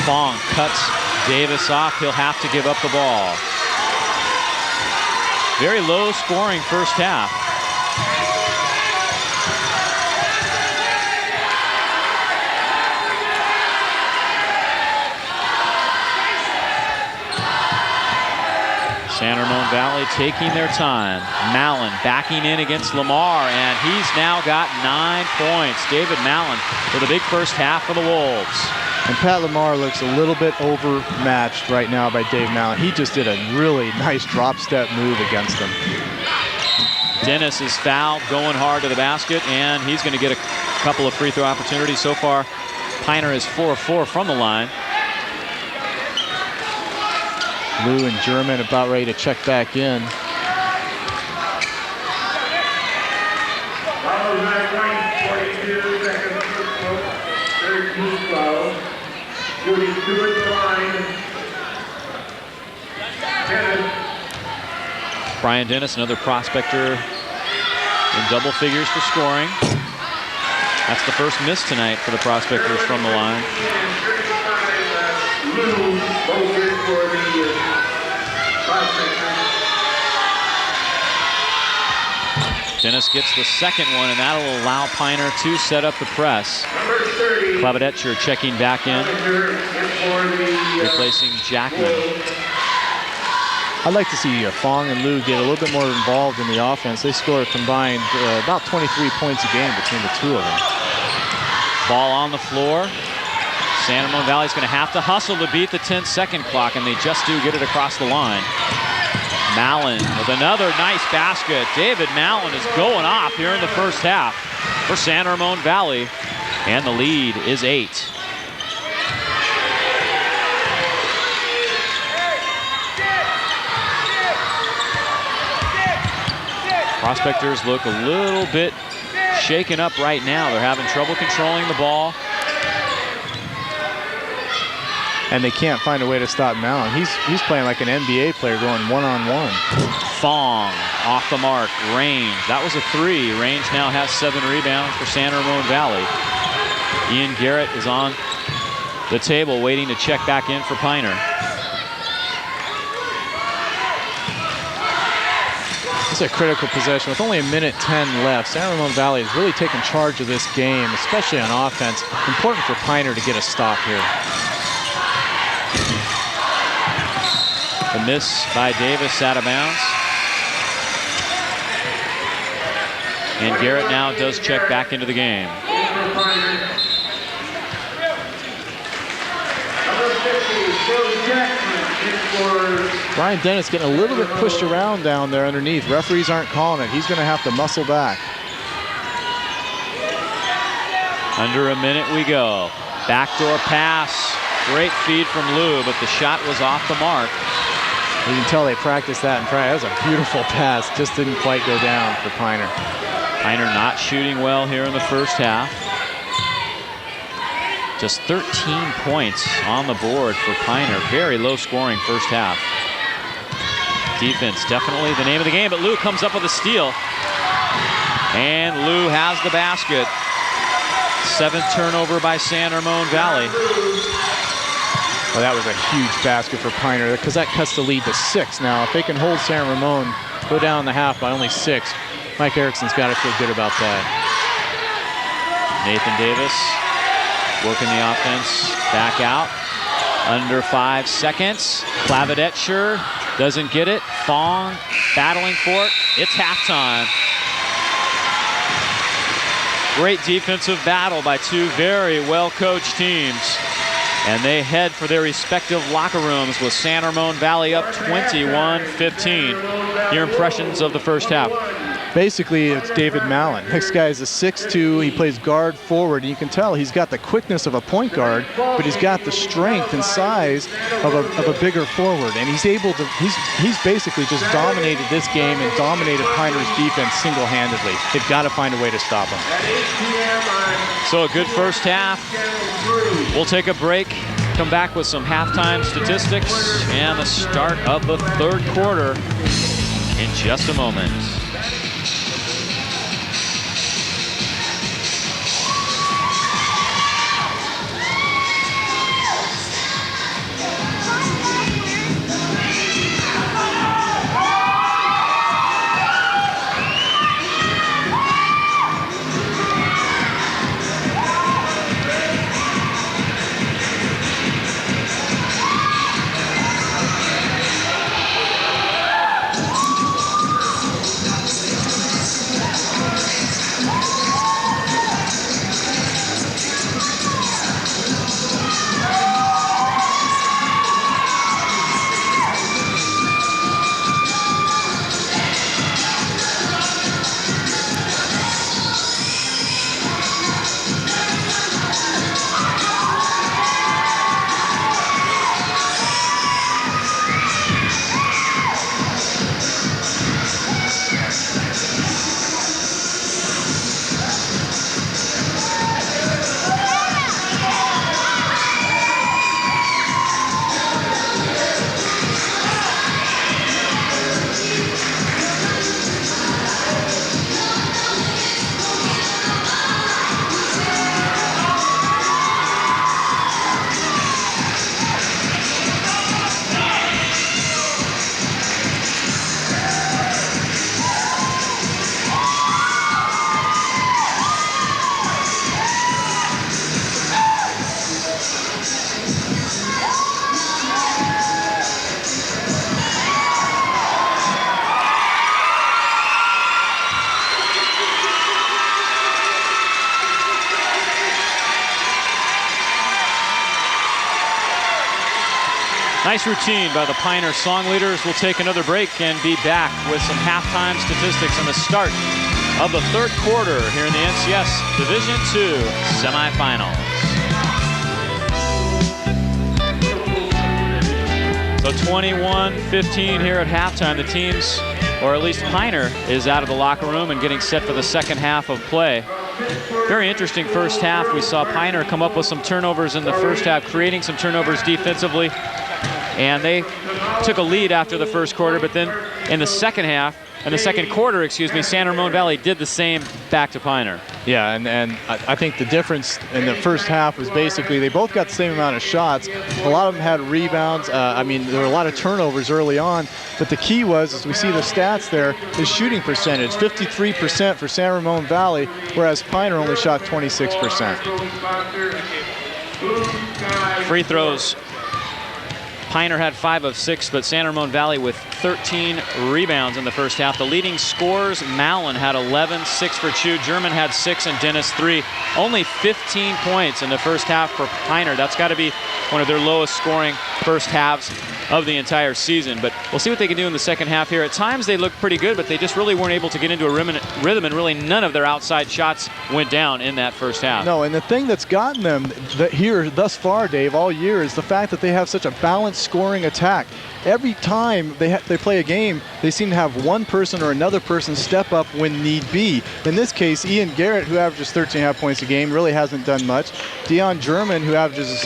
Fong cuts Davis off. He'll have to give up the ball. Very low scoring first half. San Ramon Valley taking their time. Mallon backing in against Lamar, and he's now got 9 points. David Mallon for the big first half for the Wolves. And Pat Lamar looks a little bit overmatched right now by Dave Mallon. He just did a really nice drop step move against him. Dennis is fouled, going hard to the basket, and he's going to get a couple of free throw opportunities. So far, Pioneer is 4 of 4 from the line. Lou and German about ready to check back in. Brian Dennis, another prospector in double figures for scoring. That's the first miss tonight for the prospectors from the line. Dennis gets the second one, and that'll allow Pioneer to set up the press. Klavedetcher checking back in, replacing Jackman. I'd like to see Fong and Liu get a little bit more involved in the offense. They score combined about 23 points a game between the two of them. Ball on the floor. San Ramon Valley's going to have to hustle to beat the 10-second clock, and they just do get it across the line. Mallon with another nice basket. David Mallon is going off here in the first half for San Ramon Valley, and the lead is 8. Prospectors look a little bit shaken up right now. They're having trouble controlling the ball. And they can't find a way to stop Mallon. He's playing like an NBA player going one-on-one. Fong off the mark, Range. That was a 3. Range now has 7 rebounds for San Ramon Valley. Ian Garrett is on the table waiting to check back in for Pioneer. It's a critical possession with only 1:10 left. San Ramon Valley has really taken charge of this game, especially on offense. Important for Pioneer to get a stop here. The miss by Davis out of bounds. And Garrett now does check back into the game. Brian Dennis getting a little bit pushed around down there underneath. Referees aren't calling it. He's going to have to muscle back. Under a minute we go. Backdoor pass. Great feed from Lou, but the shot was off the mark. You can tell they practiced that in practice. That was a beautiful pass. Just didn't quite go down for Piner. Piner not shooting well here in the first half. Just 13 points on the board for Piner. Very low scoring first half. Defense definitely the name of the game, but Lou comes up with a steal. And Lou has the basket. 7th turnover by San Ramon Valley. Well, that was a huge basket for Piner because that cuts the lead to 6 now. If they can hold San Ramon, go down the half by only 6, Mike Erickson's got to feel good about that. Nathan Davis working the offense back out. Under 5 seconds. Klavedetscher doesn't get it. Fong battling for it. It's halftime. Great defensive battle by two very well-coached teams. And they head for their respective locker rooms with San Ramon Valley up 21-15. Your impressions of the first half? Basically, it's David Mallon. This guy is a 6'2". He plays guard forward, and you can tell he's got the quickness of a point guard, but he's got the strength and size of a bigger forward. And he's able to. He's basically just dominated this game and dominated Piner's defense single-handedly. They've got to find a way to stop him. So a good first half. We'll take a break. Come back with some halftime statistics and the start of the third quarter in just a moment. Nice routine by the Piner song leaders. We'll take another break and be back with some halftime statistics and the start of the third quarter here in the NCS Division II semifinals. So 21-15 here at halftime. The teams, or at least Piner, is out of the locker room and getting set for the second half of play. Very interesting first half. We saw Piner come up with some turnovers in the first half, creating some turnovers defensively. And they took a lead after the first quarter, but then in the second quarter, excuse me, San Ramon Valley did the same back to Piner. Yeah, and I think the difference in the first half was basically they both got the same amount of shots. A lot of them had rebounds. I mean, there were a lot of turnovers early on, but the key was, as we see the stats there, the shooting percentage, 53% for San Ramon Valley, whereas Piner only shot 26%. Free throws. Piner had 5 of 6, but San Ramon Valley with 13 rebounds in the first half. The leading scorers, Mallon had 11, 6 for Chu. German had 6 and Dennis 3. Only 15 points in the first half for Piner. That's got to be one of their lowest scoring first halves of the entire season. But we'll see what they can do in the second half here. At times they looked pretty good, but they just really weren't able to get into a rhythm, and really none of their outside shots went down in that first half. No, and the thing that's gotten them here thus far, Dave, all year is the fact that they have such a balanced scoring attack. Every time they play a game, they seem to have one person or another person step up when need be. In this case, Ian Garrett, who averages 13.5 points a game, really hasn't done much. Deion German, who averages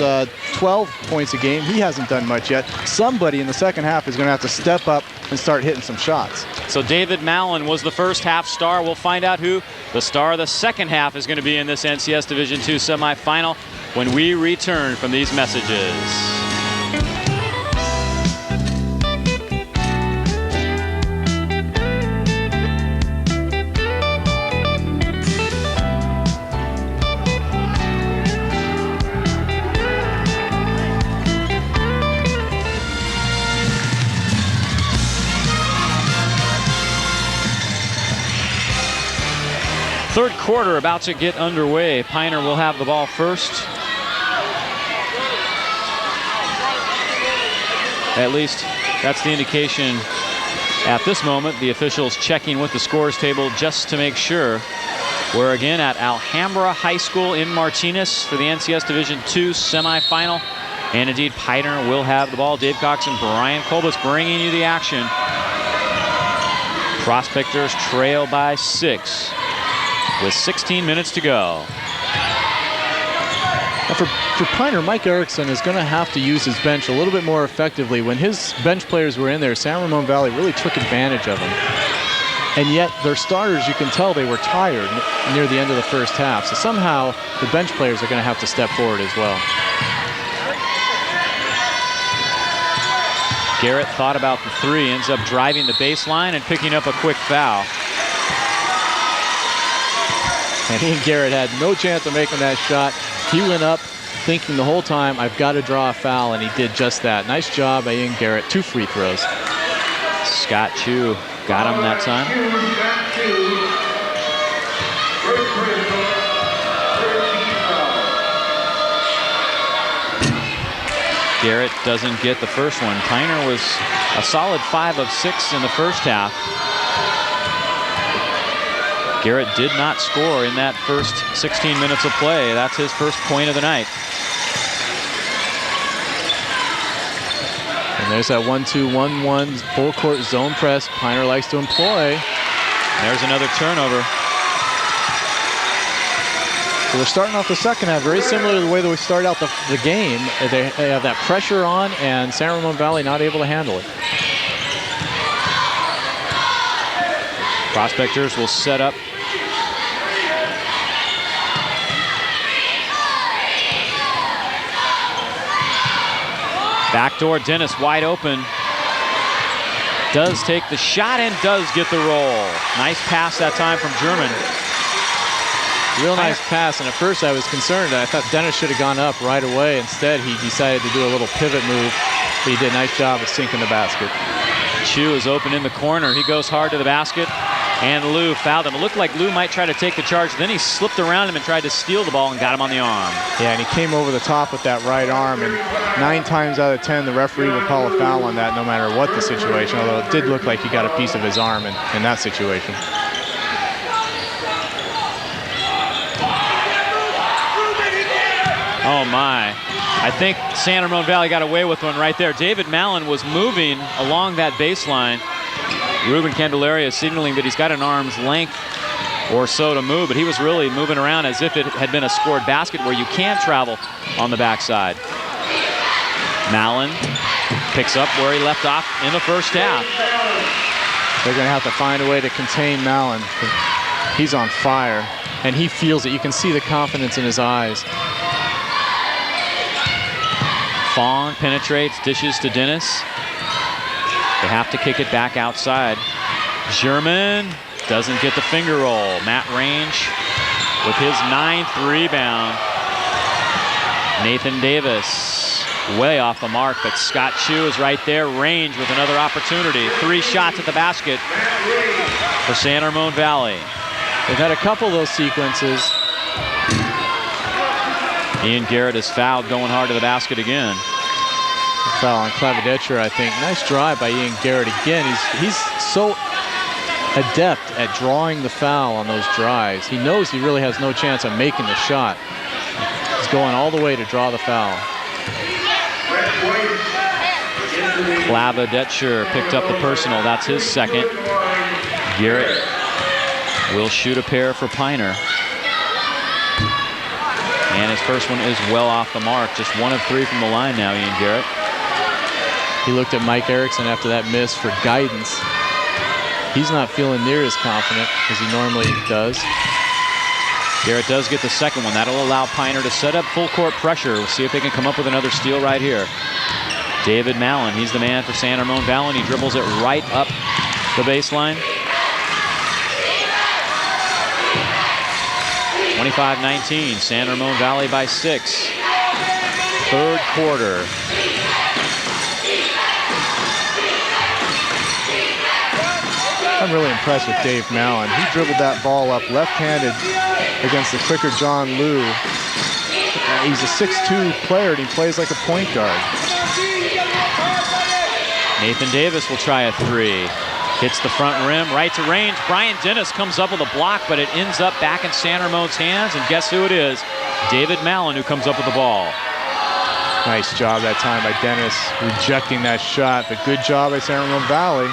12 points a game, he hasn't done much yet. Somebody in the second half is going to have to step up and start hitting some shots. So David Mallon was the first half star. We'll find out who the star of the second half is going to be in this NCS Division II semifinal when we return from these messages. Third quarter about to get underway. Piner will have the ball first. At least that's the indication at this moment. The officials checking with the scores table just to make sure. We're again at Alhambra High School in Martinez for the NCS Division II semifinal. And indeed, Piner will have the ball. Dave Cox and Brian Colbus bringing you the action. Prospectors trail by 6. With 16 minutes to go. For Piner, Mike Erickson is going to have to use his bench a little bit more effectively. When his bench players were in there, San Ramon Valley really took advantage of them. And yet their starters, you can tell they were tired near the end of the first half. So somehow the bench players are going to have to step forward as well. Garrett thought about the 3, ends up driving the baseline and picking up a quick foul. And Ian Garrett had no chance of making that shot. He went up thinking the whole time, I've got to draw a foul, and he did just that. Nice job by Ian Garrett. 2 free throws. Scott Chu got him that time. Garrett doesn't get the first one. Piner was a solid 5 of 6 in the first half. Garrett did not score in that first 16 minutes of play. That's his first point of the night. And there's that 1-2-1-1 full court zone press Piner likes to employ. There's another turnover. So they're starting off the second half very similar to the way that we started out the game. They have that pressure on, and San Ramon Valley not able to handle it. Prospectors will set up. Backdoor Dennis wide open. Does take the shot and does get the roll. Nice pass that time from German. Real nice pass, and at first I was concerned. I thought Dennis should have gone up right away. Instead, he decided to do a little pivot move. But he did a nice job of sinking the basket. Chu is open in the corner. He goes hard to the basket, and Lou fouled him. It looked like Lou might try to take the charge. Then he slipped around him and tried to steal the ball and got him on the arm. Yeah, and he came over the top with that right arm, and 9 times out of 10, the referee will call a foul on that no matter what the situation, although it did look like he got a piece of his arm in that situation. Oh my. I think San Ramon Valley got away with one right there. David Mallon was moving along that baseline. Ruben Candelaria signaling that he's got an arm's length or so to move, but he was really moving around as if it had been a scored basket where you can travel on the backside. Mallon picks up where he left off in the first half. They're going to have to find a way to contain Mallon. He's on fire, and he feels it. You can see the confidence in his eyes. Fawn penetrates, dishes to Dennis. They have to kick it back outside. German doesn't get the finger roll. Matt Range with his 9th rebound. Nathan Davis way off the mark, but Scott Chu is right there. Range with another opportunity. 3 shots at the basket for San Ramon Valley. They've had a couple of those sequences. Ian Garrett is fouled, going hard to the basket again. Foul on Clavedetcher, I think. Nice drive by Ian Garrett again. He's so adept at drawing the foul on those drives. He knows he really has no chance of making the shot. He's going all the way to draw the foul. Clavedetcher picked up the personal. That's his second. Garrett will shoot a pair for Piner. And his first one is well off the mark. Just 1 of 3 from the line now, Ian Garrett. He looked at Mike Erickson after that miss for guidance. He's not feeling near as confident as he normally does. Garrett does get the second one. That'll allow Piner to set up full court pressure. We'll see if they can come up with another steal right here. David Mallon, he's the man for San Ramon Valley. He dribbles it right up the baseline. 25-19, San Ramon Valley by 6. Third quarter. I'm really impressed with Dave Mallon. He dribbled that ball up left-handed against the quicker John Liu. He's a 6'2" player, and he plays like a point guard. Nathan Davis will try a 3. Hits the front rim, right to range. Brian Dennis comes up with a block, but it ends up back in San Ramon's hands, and guess who it is? David Mallon, who comes up with the ball. Nice job that time by Dennis, rejecting that shot, but good job by San Ramon Valley.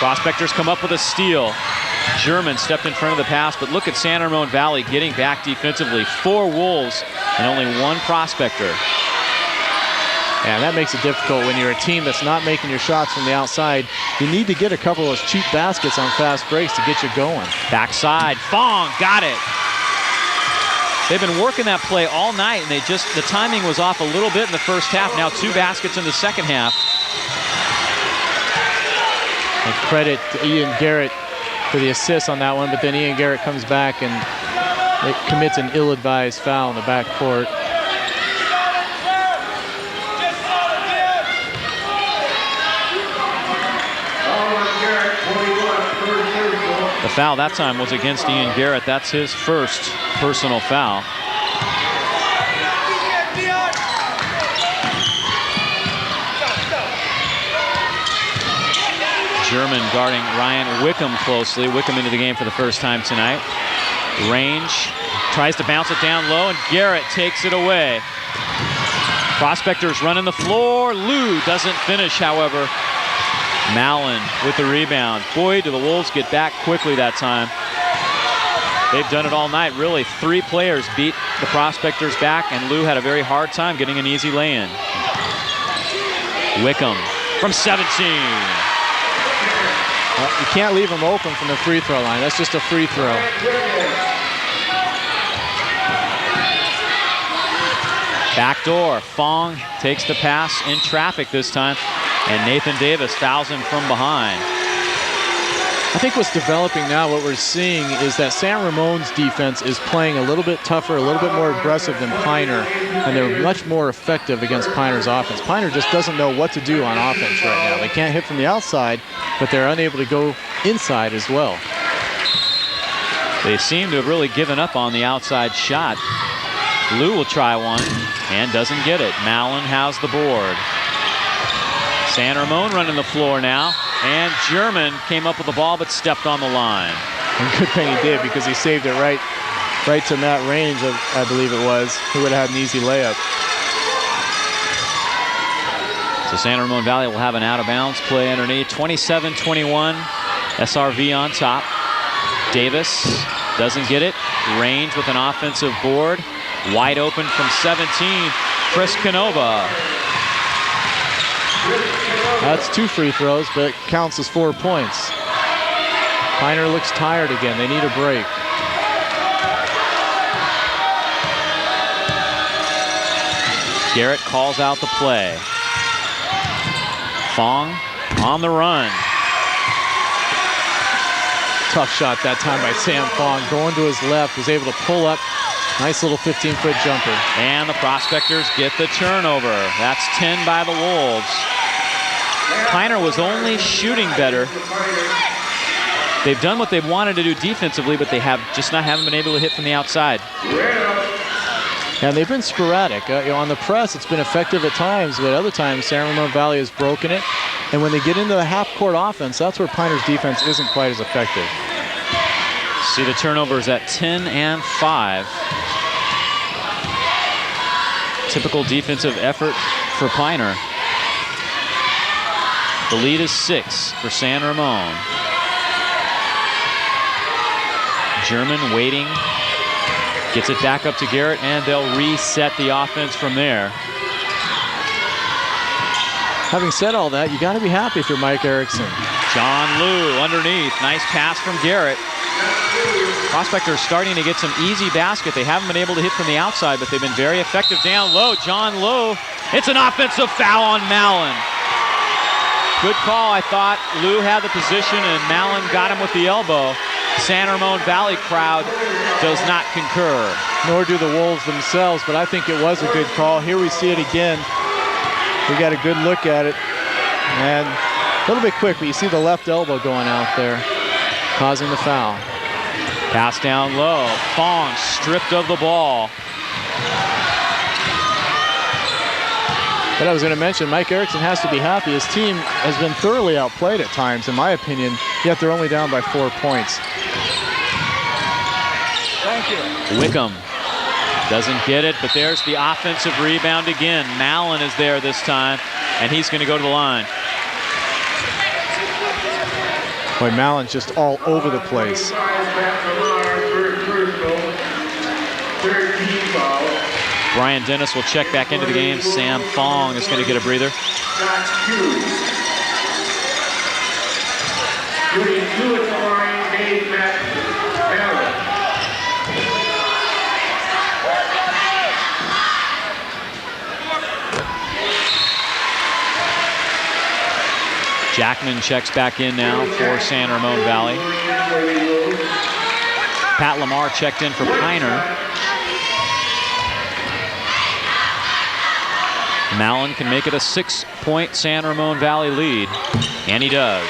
Prospectors come up with a steal. German stepped in front of the pass, but look at San Ramon Valley getting back defensively. 4 Wolves and only 1 Prospector. And that makes it difficult when you're a team that's not making your shots from the outside. You need to get a couple of those cheap baskets on fast breaks to get you going. Backside, Fong got it. They've been working that play all night, and the timing was off a little bit in the first half. Now 2 baskets in the second half. And credit to Ian Garrett for the assist on that one, but then Ian Garrett comes back and commits an ill-advised foul in the backcourt. The foul that time was against Ian Garrett. That's his first personal foul. German guarding Ryan Wickham closely. Wickham into the game for the first time tonight. Range, tries to bounce it down low, and Garrett takes it away. Prospectors running the floor. Liu doesn't finish, however. Mallon with the rebound. Boy, do the Wolves get back quickly that time. They've done it all night, really. 3 players beat the Prospectors back, and Liu had a very hard time getting an easy lay-in. Wickham from 17. Well, you can't leave him open from the free throw line. That's just a free throw. Backdoor. Fong takes the pass in traffic this time, and Nathan Davis fouls him from behind. I think what's developing now, what we're seeing, is that San Ramon's defense is playing a little bit tougher, a little bit more aggressive than Piner, and they're much more effective against Piner's offense. Piner just doesn't know what to do on offense right now. They can't hit from the outside, but they're unable to go inside as well. They seem to have really given up on the outside shot. Liu will try one and doesn't get it. Mallon has the board. San Ramon running the floor now, and German came up with the ball but stepped on the line. And good thing he did, because he saved it right to Matt Range, I believe it was, who would have had an easy layup. So San Ramon Valley will have an out-of-bounds play underneath. 27-21, SRV on top. Davis doesn't get it. Range with an offensive board. Wide open from 17, Chris Canova. That's 2 free throws, but it counts as 4 points. Piner looks tired again. They need a break. Garrett calls out the play. Fong on the run. Tough shot that time by Sam Fong. Going to his left, was able to pull up Nice little 15-foot jumper. And the Prospectors get the turnover. That's 10 by the Wolves. Piner was only shooting better. They've done what they wanted to do defensively, but they have just haven't been able to hit from the outside. And they've been sporadic. On the press, it's been effective at times, but other times, San Ramon Valley has broken it. And when they get into the half-court offense, that's where Piner's defense isn't quite as effective. See the turnovers at 10 and 5. Typical defensive effort for Piner. The lead is 6 for San Ramon. German waiting. Gets it back up to Garrett, and they'll reset the offense from there. Having said all that, you got to be happy if you're Mike Erickson. John Liu underneath. Nice pass from Garrett. Prospectors starting to get some easy basket. They haven't been able to hit from the outside, but they've been very effective down low. John Liu. It's an offensive foul on Mallon. Good call, I thought. Liu had the position, and Mallon got him with the elbow. San Ramon Valley crowd does not concur. Nor do the Wolves themselves, but I think it was a good call. Here we see it again. We got a good look at it. And a little bit quick, but you see the left elbow going out there, causing the foul. Pass down low. Fong stripped of the ball. But I was going to mention, Mike Erickson has to be happy. His team has been thoroughly outplayed at times, in my opinion, yet they're only down by 4 points. Thank you. Wickham doesn't get it, but there's the offensive rebound again. Mallon is there this time, and he's going to go to the line. Boy, Mallon's just all over the place. Brian Dennis will check back into the game. Sam Fong is going to get a breather. Jackman checks back in now for San Ramon Valley. Pat Lamar checked in for Piner. Mallon can make it a 6-point San Ramon Valley lead, and he does.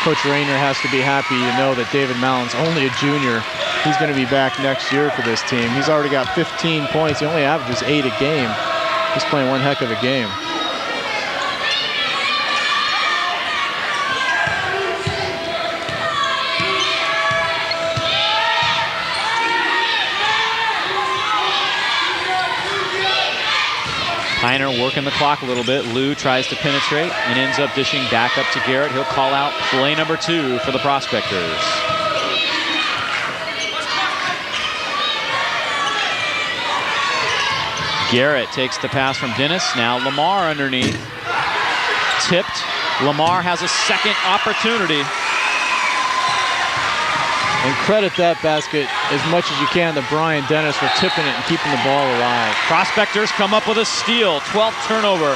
Coach Rayner has to be happy to know that David Mallon's only a junior. He's going to be back next year for this team. He's already got 15 points. He only averages 8 a game. He's playing one heck of a game. Piner working the clock a little bit. Liu tries to penetrate and ends up dishing back up to Garrett. He'll call out play number 2 for the Prospectors. Garrett takes the pass from Dennis. Now Lamar underneath. Tipped. Lamar has a second opportunity. And credit that basket as much as you can to Brian Dennis for tipping it and keeping the ball alive. Prospectors come up with a steal. 12th turnover.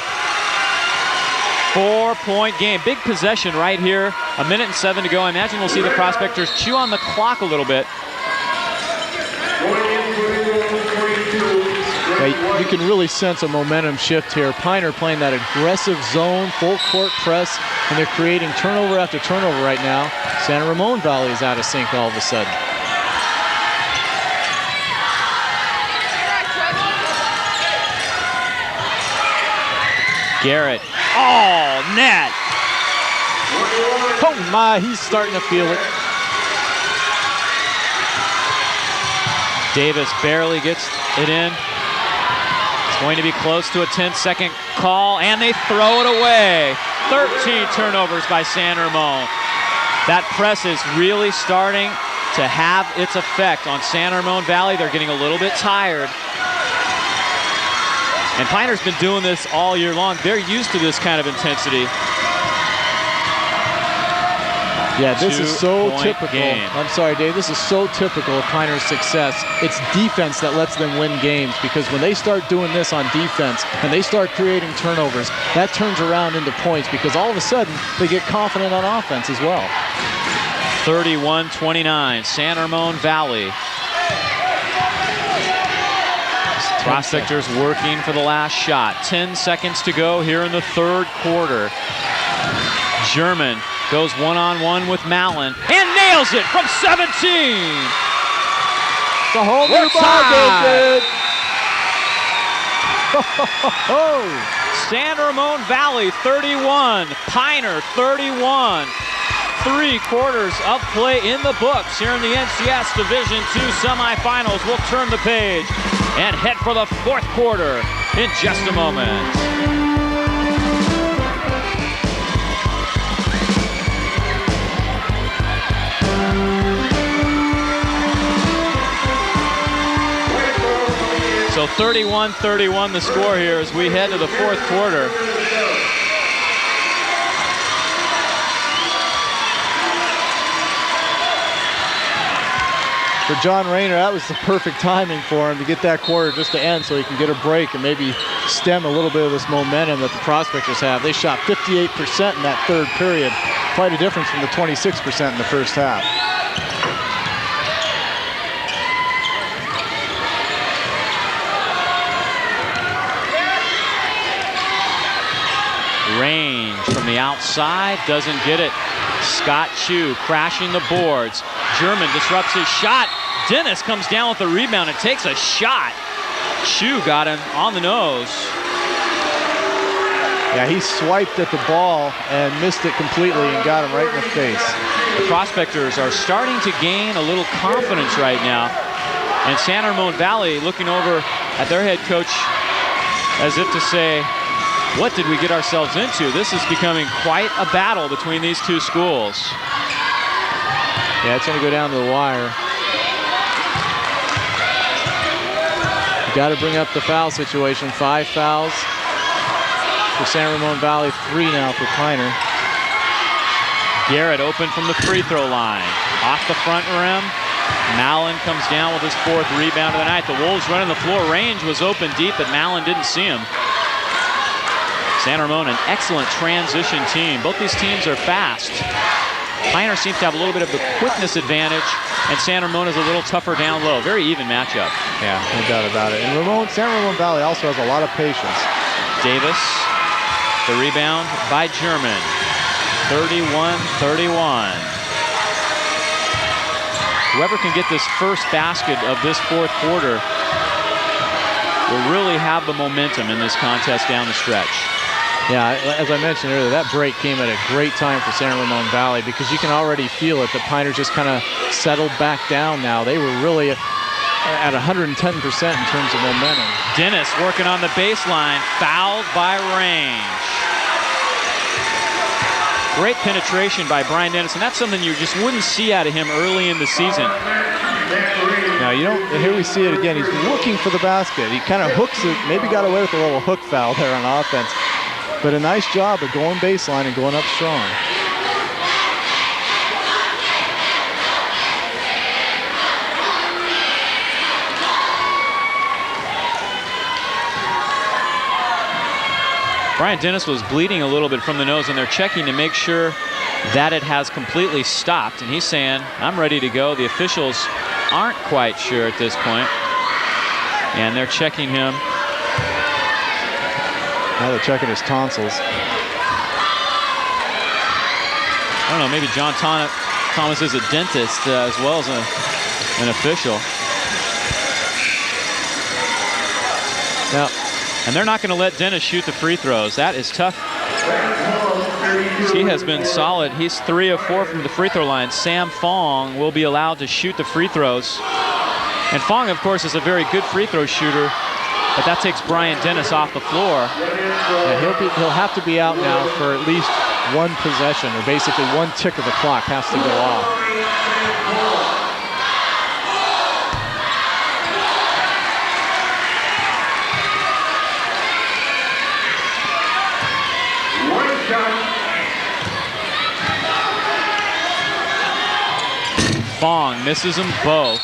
4-point game. Big possession right here. 1 minute and 7 to go. I imagine we'll see the Prospectors chew on the clock a little bit. You can really sense a momentum shift here. Piner playing that aggressive zone, full court press, and they're creating turnover after turnover right now. San Ramon Valley is out of sync all of a sudden. Garrett. Oh, net. Oh my, he's starting to feel it. Davis barely gets it in. It's going to be close to a 10-second call, and they throw it away. 13 turnovers by San Ramon. That press is really starting to have its effect on San Ramon Valley. They're getting a little bit tired. And Piner's been doing this all year long. They're used to this kind of intensity. Yeah, this is so typical. Game. I'm sorry, Dave. This is so typical of Piner's success. It's defense that lets them win games, because when they start doing this on defense and they start creating turnovers, that turns around into points, because all of a sudden they get confident on offense as well. 31-29, San Ramon Valley. Prospectors working for the last shot. 10 seconds to go here in the third quarter. German goes one-on-one with Mallon and nails it from 17. It's a whole new ball game, San Ramon Valley 31, Piner 31. 3 quarters of play in the books here in the NCS Division II semifinals. We'll turn the page and head for the fourth quarter in just a moment. So 31-31 the score here as we head to the fourth quarter. For John Rayner, that was the perfect timing for him to get that quarter just to end so he can get a break and maybe stem a little bit of this momentum that the Prospectors have. They shot 58% in that third period. Quite a difference from the 26% in the first half. Range from the outside, doesn't get it. Scott Chu crashing the boards. German disrupts his shot. Dennis comes down with the rebound and takes a shot. Chu got him on the nose. Yeah, he swiped at the ball and missed it completely and got him right in the face. The Prospectors are starting to gain a little confidence right now. And San Ramon Valley looking over at their head coach as if to say, what did we get ourselves into? This is becoming quite a battle between these two schools. Yeah, it's going to go down to the wire. You got to bring up the foul situation. 5 fouls for San Ramon Valley, 3 now for Piner. Garrett open from the free throw line. Off the front rim. Mallon comes down with his 4th rebound of the night. The Wolves running the floor. Range was open deep, but Mallon didn't see him. San Ramon, an excellent transition team. Both these teams are fast. Piner seems to have a little bit of the quickness advantage, and San Ramon is a little tougher down low. Very even matchup. Yeah, no doubt about it. And San Ramon Valley also has a lot of patience. Davis, the rebound by German. 31-31. Whoever can get this first basket of this fourth quarter will really have the momentum in this contest down the stretch. Yeah, as I mentioned earlier, that break came at a great time for San Ramon Valley because you can already feel it. The Piner just kind of settled back down now. They were really at 110% in terms of momentum. Dennis working on the baseline, fouled by Range. Great penetration by Brian Dennis, and that's something you just wouldn't see out of him early in the season. Now, you don't, here we see it again. He's looking for the basket. He kind of hooks it, maybe got away with a little hook foul there on offense. But a nice job of going baseline and going up strong. Brian Dennis was bleeding a little bit from the nose, and they're checking to make sure that it has completely stopped. And he's saying, I'm ready to go. The officials aren't quite sure at this point. And they're checking him. Now they're checking his tonsils. I don't know, maybe John Thomas is a dentist as well as an official. Now, and they're not going to let Dennis shoot the free throws. That is tough. He has been solid. He's 3 of 4 from the free throw line. Sam Fong will be allowed to shoot the free throws. And Fong, of course, is a very good free throw shooter. But that takes Brian Dennis off the floor. Yeah, he'll have to be out now for at least one possession, or basically one tick of the clock has to go off. Fong misses them both.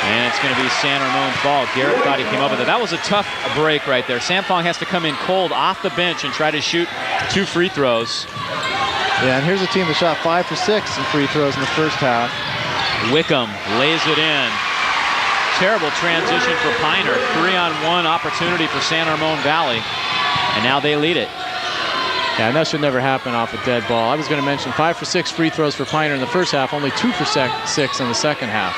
And it's going to be San Ramon's ball. Garrett thought he came up with it. That was a tough break right there. Sam Fong has to come in cold off the bench and try to shoot 2 free throws. Yeah, and here's a team that shot 5 for 6 in free throws in the first half. Wickham lays it in. terrible transition for Piner. 3-on-1 opportunity for San Ramon Valley. And now they lead it. Yeah, and that should never happen off a dead ball. I was going to mention 5 for 6 free throws for Piner in the first half, only 2 for 6 in the second half.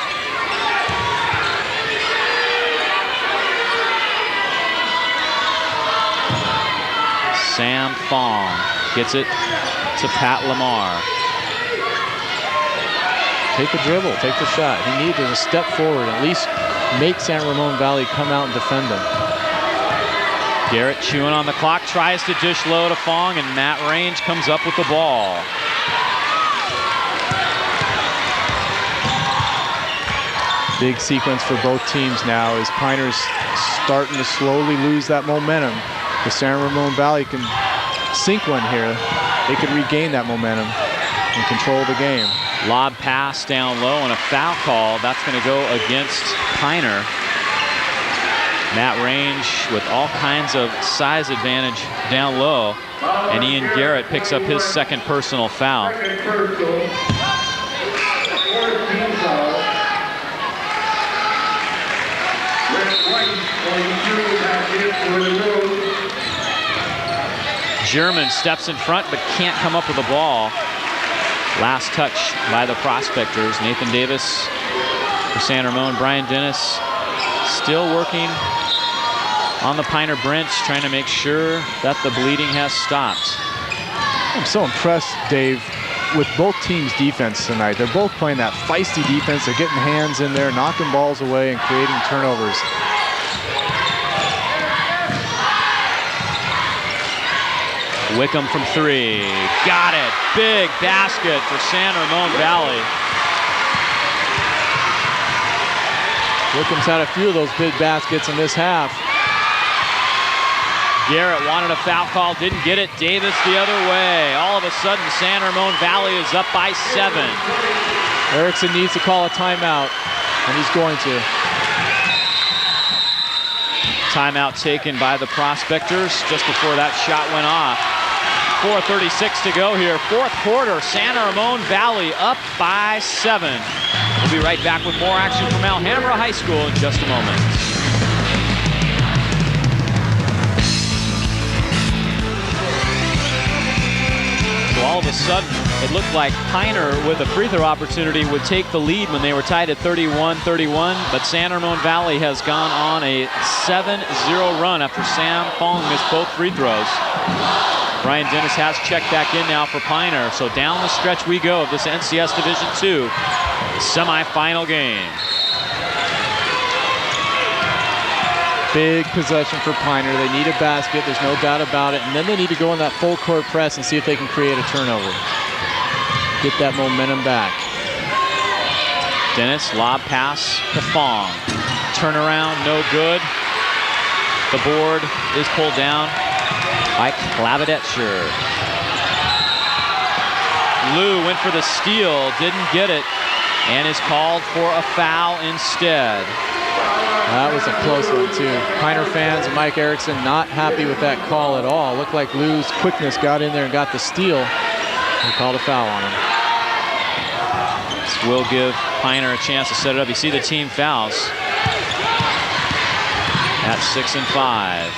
Sam Fong gets it to Pat Lamar. Take the dribble, take the shot. He needed to step forward, at least make San Ramon Valley come out and defend him. Garrett chewing on the clock, tries to dish low to Fong, and Matt Range comes up with the ball. Big sequence for both teams now as Piner's starting to slowly lose that momentum. If San Ramon Valley can sink one here, they could regain that momentum and control the game. Lob pass down low and a foul call. That's going to go against Piner. Matt Range with all kinds of size advantage down low. And Ian Garrett picks up his second personal foul. German steps in front but can't come up with the ball. Last touch by the Prospectors. Nathan Davis for San Ramon. Brian Dennis still working on the Piner bench, trying to make sure that the bleeding has stopped. I'm so impressed, Dave, with both teams' defense tonight. They're both playing that feisty defense. They're getting hands in there, knocking balls away, and creating turnovers. Wickham from 3. Got it. Big basket for San Ramon Valley. Wickham's had a few of those big baskets in this half. Garrett wanted a foul call, didn't get it. Davis the other way. All of a sudden, San Ramon Valley is up by 7. Erickson needs to call a timeout, and he's going to. Timeout taken by the Prospectors just before that shot went off. 4:36 to go here. Fourth quarter, San Ramon Valley up by 7. We'll be right back with more action from Alhambra High School in just a moment. So all of a sudden, it looked like Piner with a free throw opportunity would take the lead when they were tied at 31-31, but San Ramon Valley has gone on a 7-0 run after Sam Fong missed both free throws. Brian Dennis has checked back in now for Piner, so down the stretch we go of this NCS Division II semifinal game. Big possession for Piner. They need a basket, there's no doubt about it, and then they need to go in that full court press and see if they can create a turnover. Get that momentum back. Dennis, lob pass to Fong. Turnaround, no good. The board is pulled down by Klavidetcher. Lou went for the steal, didn't get it, and is called for a foul instead. That was a close one, too. Piner fans and Mike Erickson not happy with that call at all. Looked like Lou's quickness got in there and got the steal. He called a foul on him. This will give Piner a chance to set it up. You see the team fouls at 6 and 5.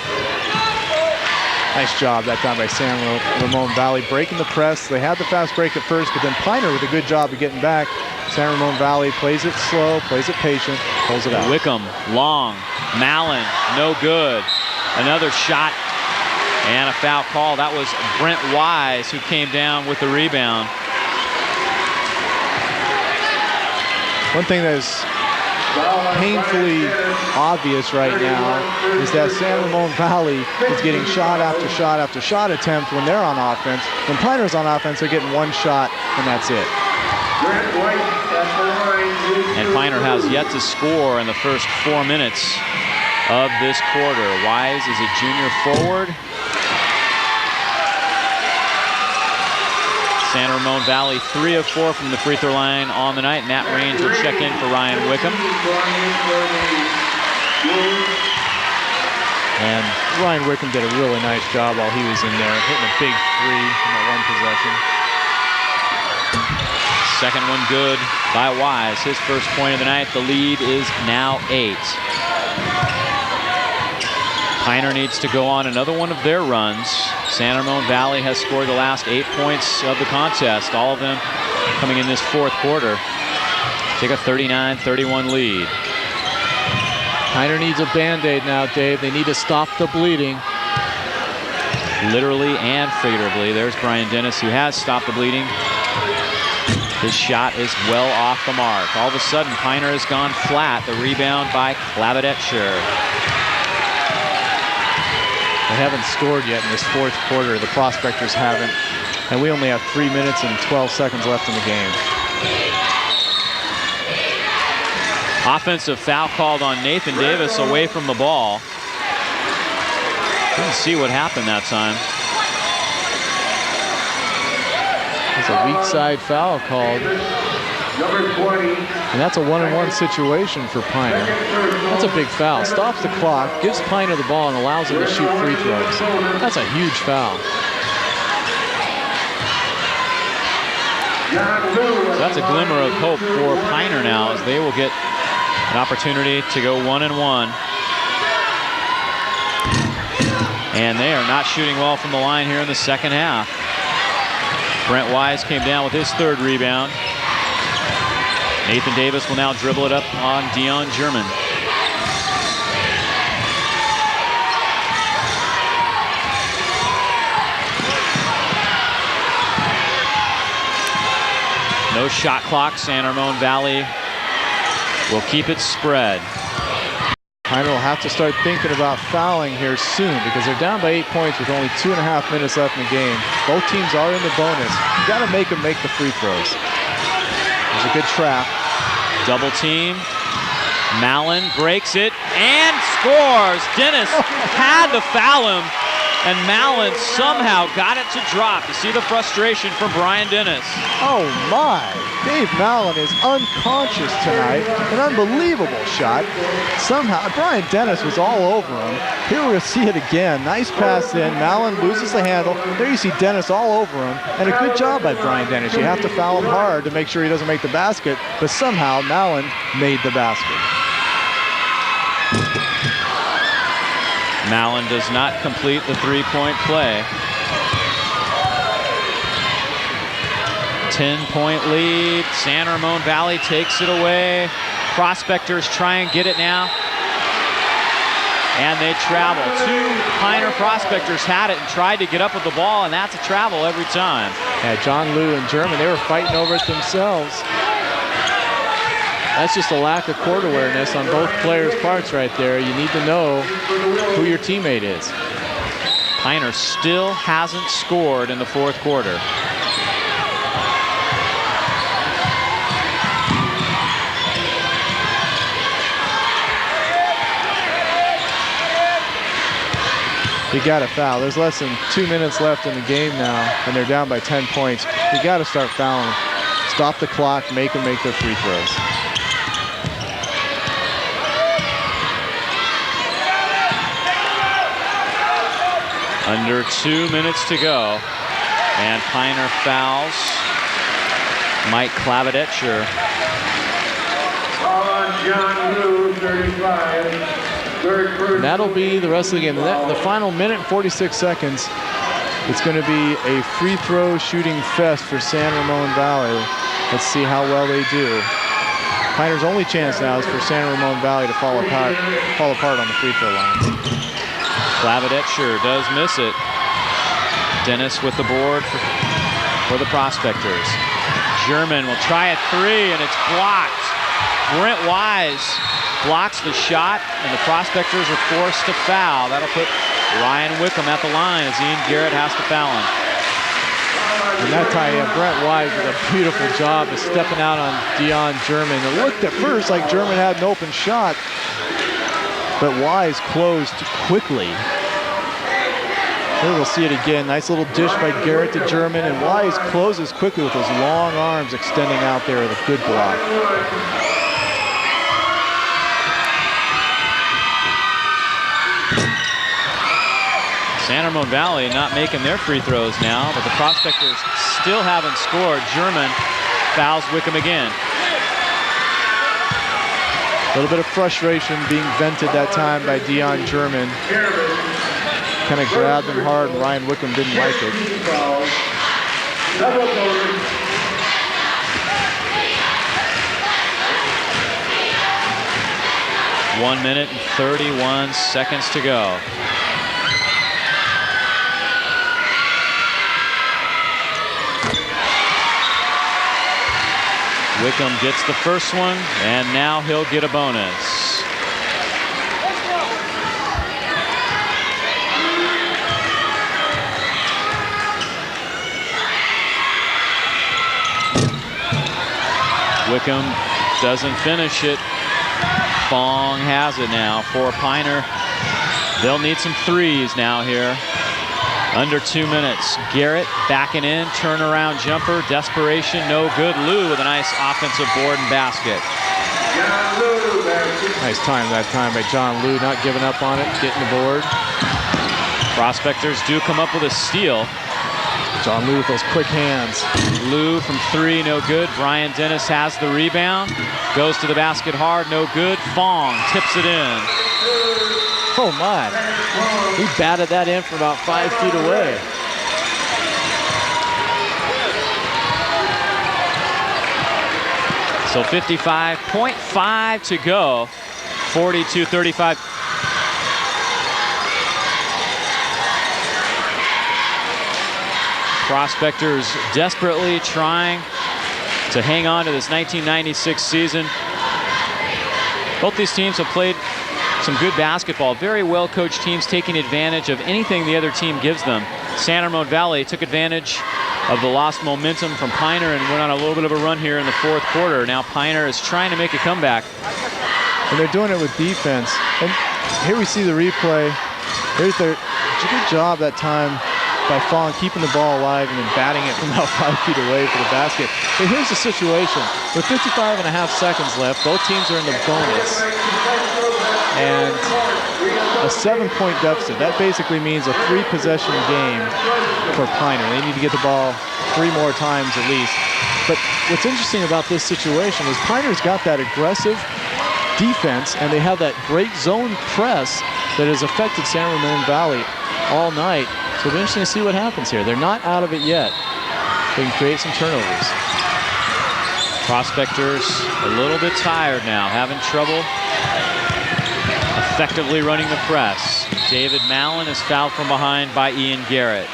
Nice job that time by San Ramon Valley, breaking the press. They had the fast break at first, but then Piner with a good job of getting back. San Ramon Valley plays it slow, plays it patient, pulls it out. Wickham, long, Mallon, no good. Another shot and a foul call. That was Brent Wise who came down with the rebound. One thing that is painfully obvious right now is that San Ramon Valley is getting shot after shot after shot attempt when they're on offense. When Piner's on offense, they're getting one shot, and that's it. And Piner has yet to score in the first 4 minutes of this quarter. Wise is a junior forward. San Ramon Valley 3 of 4 from the free throw line on the night. Matt Range will check in for Ryan Wickham. And Ryan Wickham did a really nice job while he was in there, hitting a big 3 in that one possession. Second one good by Wise. His first point of the night. The lead is now 8. Piner needs to go on another one of their runs. San Ramon Valley has scored the last 8 points of the contest, all of them coming in this fourth quarter. Take a 39-31 lead. Piner needs a Band-Aid now, Dave. They need to stop the bleeding. Literally and figuratively. There's Brian Dennis, who has stopped the bleeding. His shot is well off the mark. All of a sudden, Piner has gone flat. The rebound by Klavidetscher. They haven't scored yet in this fourth quarter. The Prospectors haven't. And we only have 3 minutes and 12 seconds left in the game. Offensive foul called on Nathan Davis away from the ball. Didn't see what happened that time. It's a weak side foul called. Number 20. And that's a 1-on-1 situation for Piner. That's a big foul. Stops the clock, gives Piner the ball, and allows him to shoot free throws. That's a huge foul. So that's a glimmer of hope for Piner now, as they will get an opportunity to go 1-1. And they are not shooting well from the line here in the second half. Brent Wise came down with his third rebound. Nathan Davis will now dribble it up on Dion German. No shot clock. San Ramon Valley will keep it spread. Piner will have to start thinking about fouling here soon because they're down by 8 points with only 2.5 minutes left in the game. Both teams are in the bonus. You got to make them make the free throws. There's a good trap. Double team. Mallon breaks it and scores. Dennis had to foul him, and Mallon somehow got it to drop. You see the frustration from Brian Dennis. Oh my! Dave Mallon is unconscious tonight. An unbelievable shot. Somehow, Brian Dennis was all over him. Here we'll see it again. Nice pass in. Mallon loses the handle. There you see Dennis all over him. And a good job by Brian Dennis. You have to foul him hard to make sure he doesn't make the basket. But somehow, Mallon made the basket. Mallon does not complete the three-point play. 10-point lead. San Ramon Valley takes it away. Prospectors try and get it now. And they travel. 2 Piner Prospectors had it and tried to get up with the ball, and that's a travel every time. Yeah, John Liu and German, they were fighting over it themselves. That's just a lack of court awareness on both players' parts right there. You need to know who your teammate is. Piner still hasn't scored in the fourth quarter. You got to foul. There's less than 2 minutes left in the game now, and they're down by 10 points. You got to start fouling. Stop the clock, make them make their free throws. Under 2 minutes to go. And Piner fouls Mike Klavidetscher. John Liu, 35. And that'll be the rest of the game. The final minute and 46 seconds. It's going to be a free throw shooting fest for San Ramon Valley. Let's see how well they do. Piner's only chance now is for San Ramon Valley to fall apart on the free throw line. Klavidetscher does miss it. Dennis with the board for the Prospectors. German will try a 3, and it's blocked. Brent Wise blocks the shot, and the Prospectors are forced to foul. That'll put Ryan Wickham at the line as Ian Garrett has to foul him. And that time, Brent Wise did a beautiful job of stepping out on Dion German. It looked at first like German had an open shot, but Wise closed quickly. Here we'll see it again. Nice little dish by Garrett to German, and Wise closes quickly with those long arms extending out there with a good block. San Ramon Valley not making their free throws now, but the Prospectors still haven't scored. German fouls Wickham again. A little bit of frustration being vented that time by Dion German. Kind of grabbed him hard, and Ryan Wickham didn't like it. 1 minute and 31 seconds to go. Wickham gets the first one, and now he'll get a bonus. Wickham doesn't finish it. Fong has it now for Piner. They'll need some threes now here. Under 2 minutes. Garrett backing in, turnaround jumper, desperation, no good. Lou with a nice offensive board and basket. Nice time that time by John Lou, not giving up on it, getting the board. Prospectors do come up with a steal. John Lou with those quick hands. Lou from 3, no good. Brian Dennis has the rebound. Goes to the basket hard, no good. Fong tips it in. Oh my, he batted that in from about 5 feet away. So 55.5 to go, 42-35. Prospectors desperately trying to hang on to this 1996 season. Both these teams have played some good basketball, very well coached teams taking advantage of anything the other team gives them. San Ramon Valley took advantage of the lost momentum from Piner and went on a little bit of a run here in the fourth quarter. Now Piner is trying to make a comeback. And they're doing it with defense. And here we see the replay. Here's their good job that time by Fong keeping the ball alive and then batting it from about 5 feet away for the basket. But here's the situation. With 55.5 seconds left, both teams are in the bonus. And a 7-point deficit. That basically means a 3-possession game for Piner. They need to get the ball 3 more times at least. But what's interesting about this situation is Piner's got that aggressive defense, and they have that great zone press that has affected San Ramon Valley all night. So it'll be interesting to see what happens here. They're not out of it yet. They can create some turnovers. Prospectors a little bit tired now, having trouble effectively running the press. David Mallon is fouled from behind by Ian Garrett.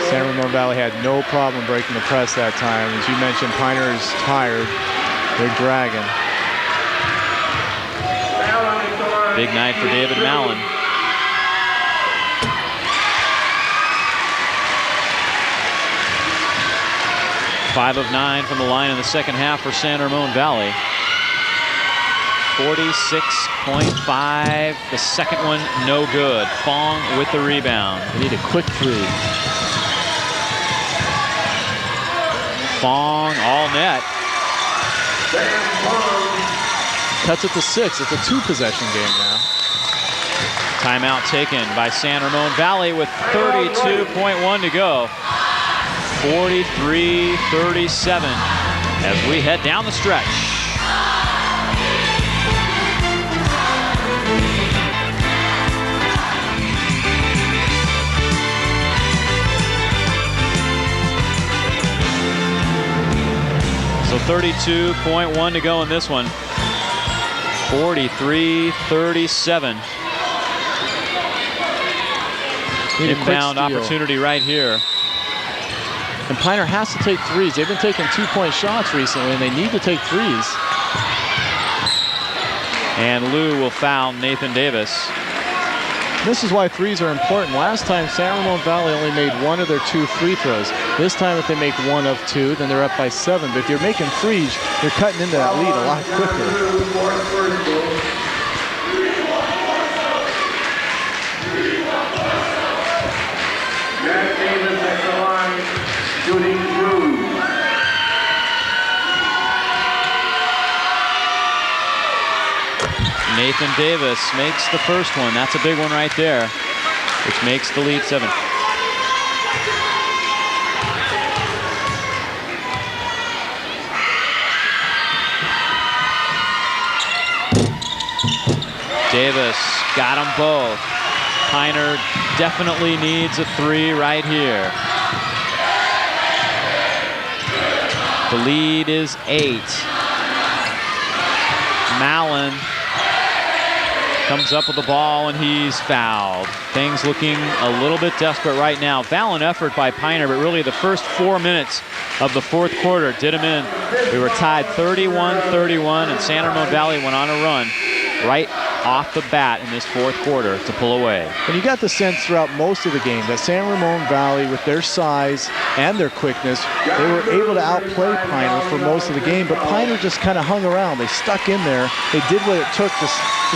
San Ramon Valley had no problem breaking the press that time. As you mentioned, Piner is tired. They're dragging. Big night for David Mallon. Five of 9 from the line in the second half for San Ramon Valley. 46.5. The second one, no good. Fong with the rebound. They need a quick 3. Fong all net. Cuts it to 6. It's a 2-possession game now. Timeout taken by San Ramon Valley with 32.1 to go. 43-37 as we head down the stretch. So 32.1 to go in this one. 43-37. Inbound opportunity right here. And Piner has to take threes. They've been taking 2-point shots recently, and they need to take threes. And Lou will foul Nathan Davis. This is why threes are important. Last time, San Ramon Valley only made 1 of their 2 free throws. This time, if they make 1 of 2, then they're up by 7. But if you're making threes, you're cutting into that lead a lot quicker. Shooting through. Nathan Davis makes the first one. That's a big one right there. which makes the lead 7. Davis got them both. Piner definitely needs a 3 right here. The lead is 8. Mallon comes up with the ball and he's fouled. Things looking a little bit desperate right now. Valiant effort by Piner, but really the first 4 minutes of the fourth quarter did him in. We were tied 31-31 and San Ramon Valley went on a run right off the bat in this fourth quarter to pull away. And you got the sense throughout most of the game that San Ramon Valley, with their size and their quickness, they were able to outplay Piner for most of the game, but Piner just kind of hung around. They stuck in there. They did what it took to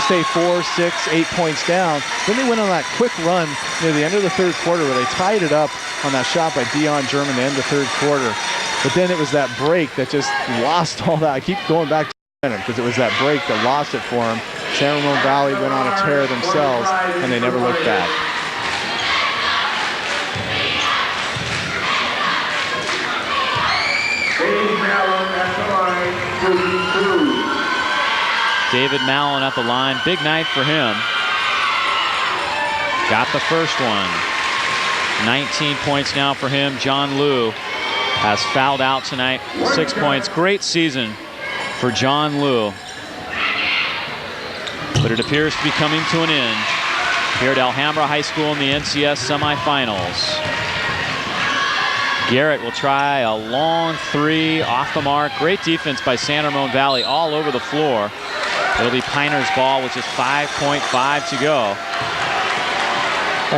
stay 4, 6, 8 points down. Then they went on that quick run near the end of the third quarter where they tied it up on that shot by Dion German to end the third quarter. But then it was that break that just lost all that. I keep going back to because it was that break that lost it for him. San Ramon Valley went on a tear themselves, and they never looked back. David Mallon at the line. Big night for him. Got the first one. 19 points now for him. John Liu has fouled out tonight. 6 points. Great season for John Liu. But it appears to be coming to an end here at Alhambra High School in the NCS semifinals. Garrett will try a long 3 off the mark. Great defense by San Ramon Valley all over the floor. It'll be Piner's ball with just 5.5 to go.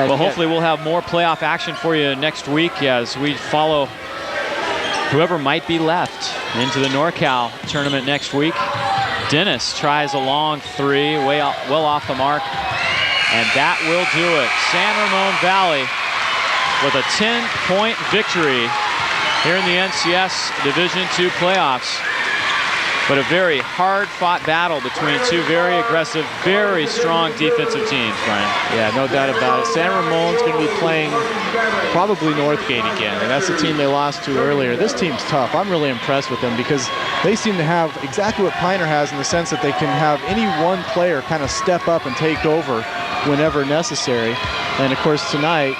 Well, hopefully we'll have more playoff action for you next week as we follow whoever might be left into the NorCal tournament next week. Dennis tries a long 3, well off the mark, and that will do it. San Ramon Valley with a 10-point victory here in the NCS Division II playoffs. But a very hard-fought battle between two very aggressive, very strong defensive teams, Brian. Yeah, no doubt about it. San Ramon's going to be playing probably Northgate again, and that's the team they lost to earlier. This team's tough. I'm really impressed with them because they seem to have exactly what Piner has in the sense that they can have any one player kind of step up and take over whenever necessary. And, of course, tonight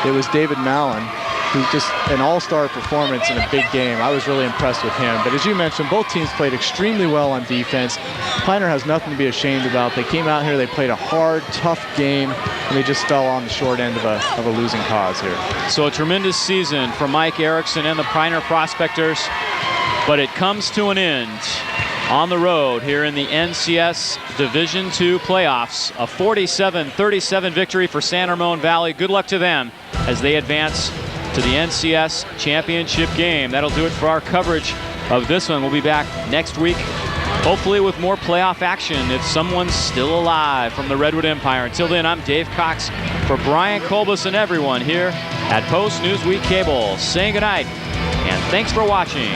it was David Mallon, who's just an all-star performance in a big game. I was really impressed with him. But as you mentioned, both teams played extremely well on defense. Piner has nothing to be ashamed about. They came out here, they played a hard, tough game, and they just fell on the short end of a losing cause here. So a tremendous season for Mike Erickson and the Piner Prospectors, but it comes to an end on the road here in the NCS Division II playoffs. A 47-37 victory for San Ramon Valley. Good luck to them as they advance to the NCS championship game. That'll do it for our coverage of this one. We'll be back next week, hopefully with more playoff action if someone's still alive from the Redwood Empire. Until then, I'm Dave Cox for Brian Colbus and everyone here at Post Newsweek Cable, saying goodnight and thanks for watching.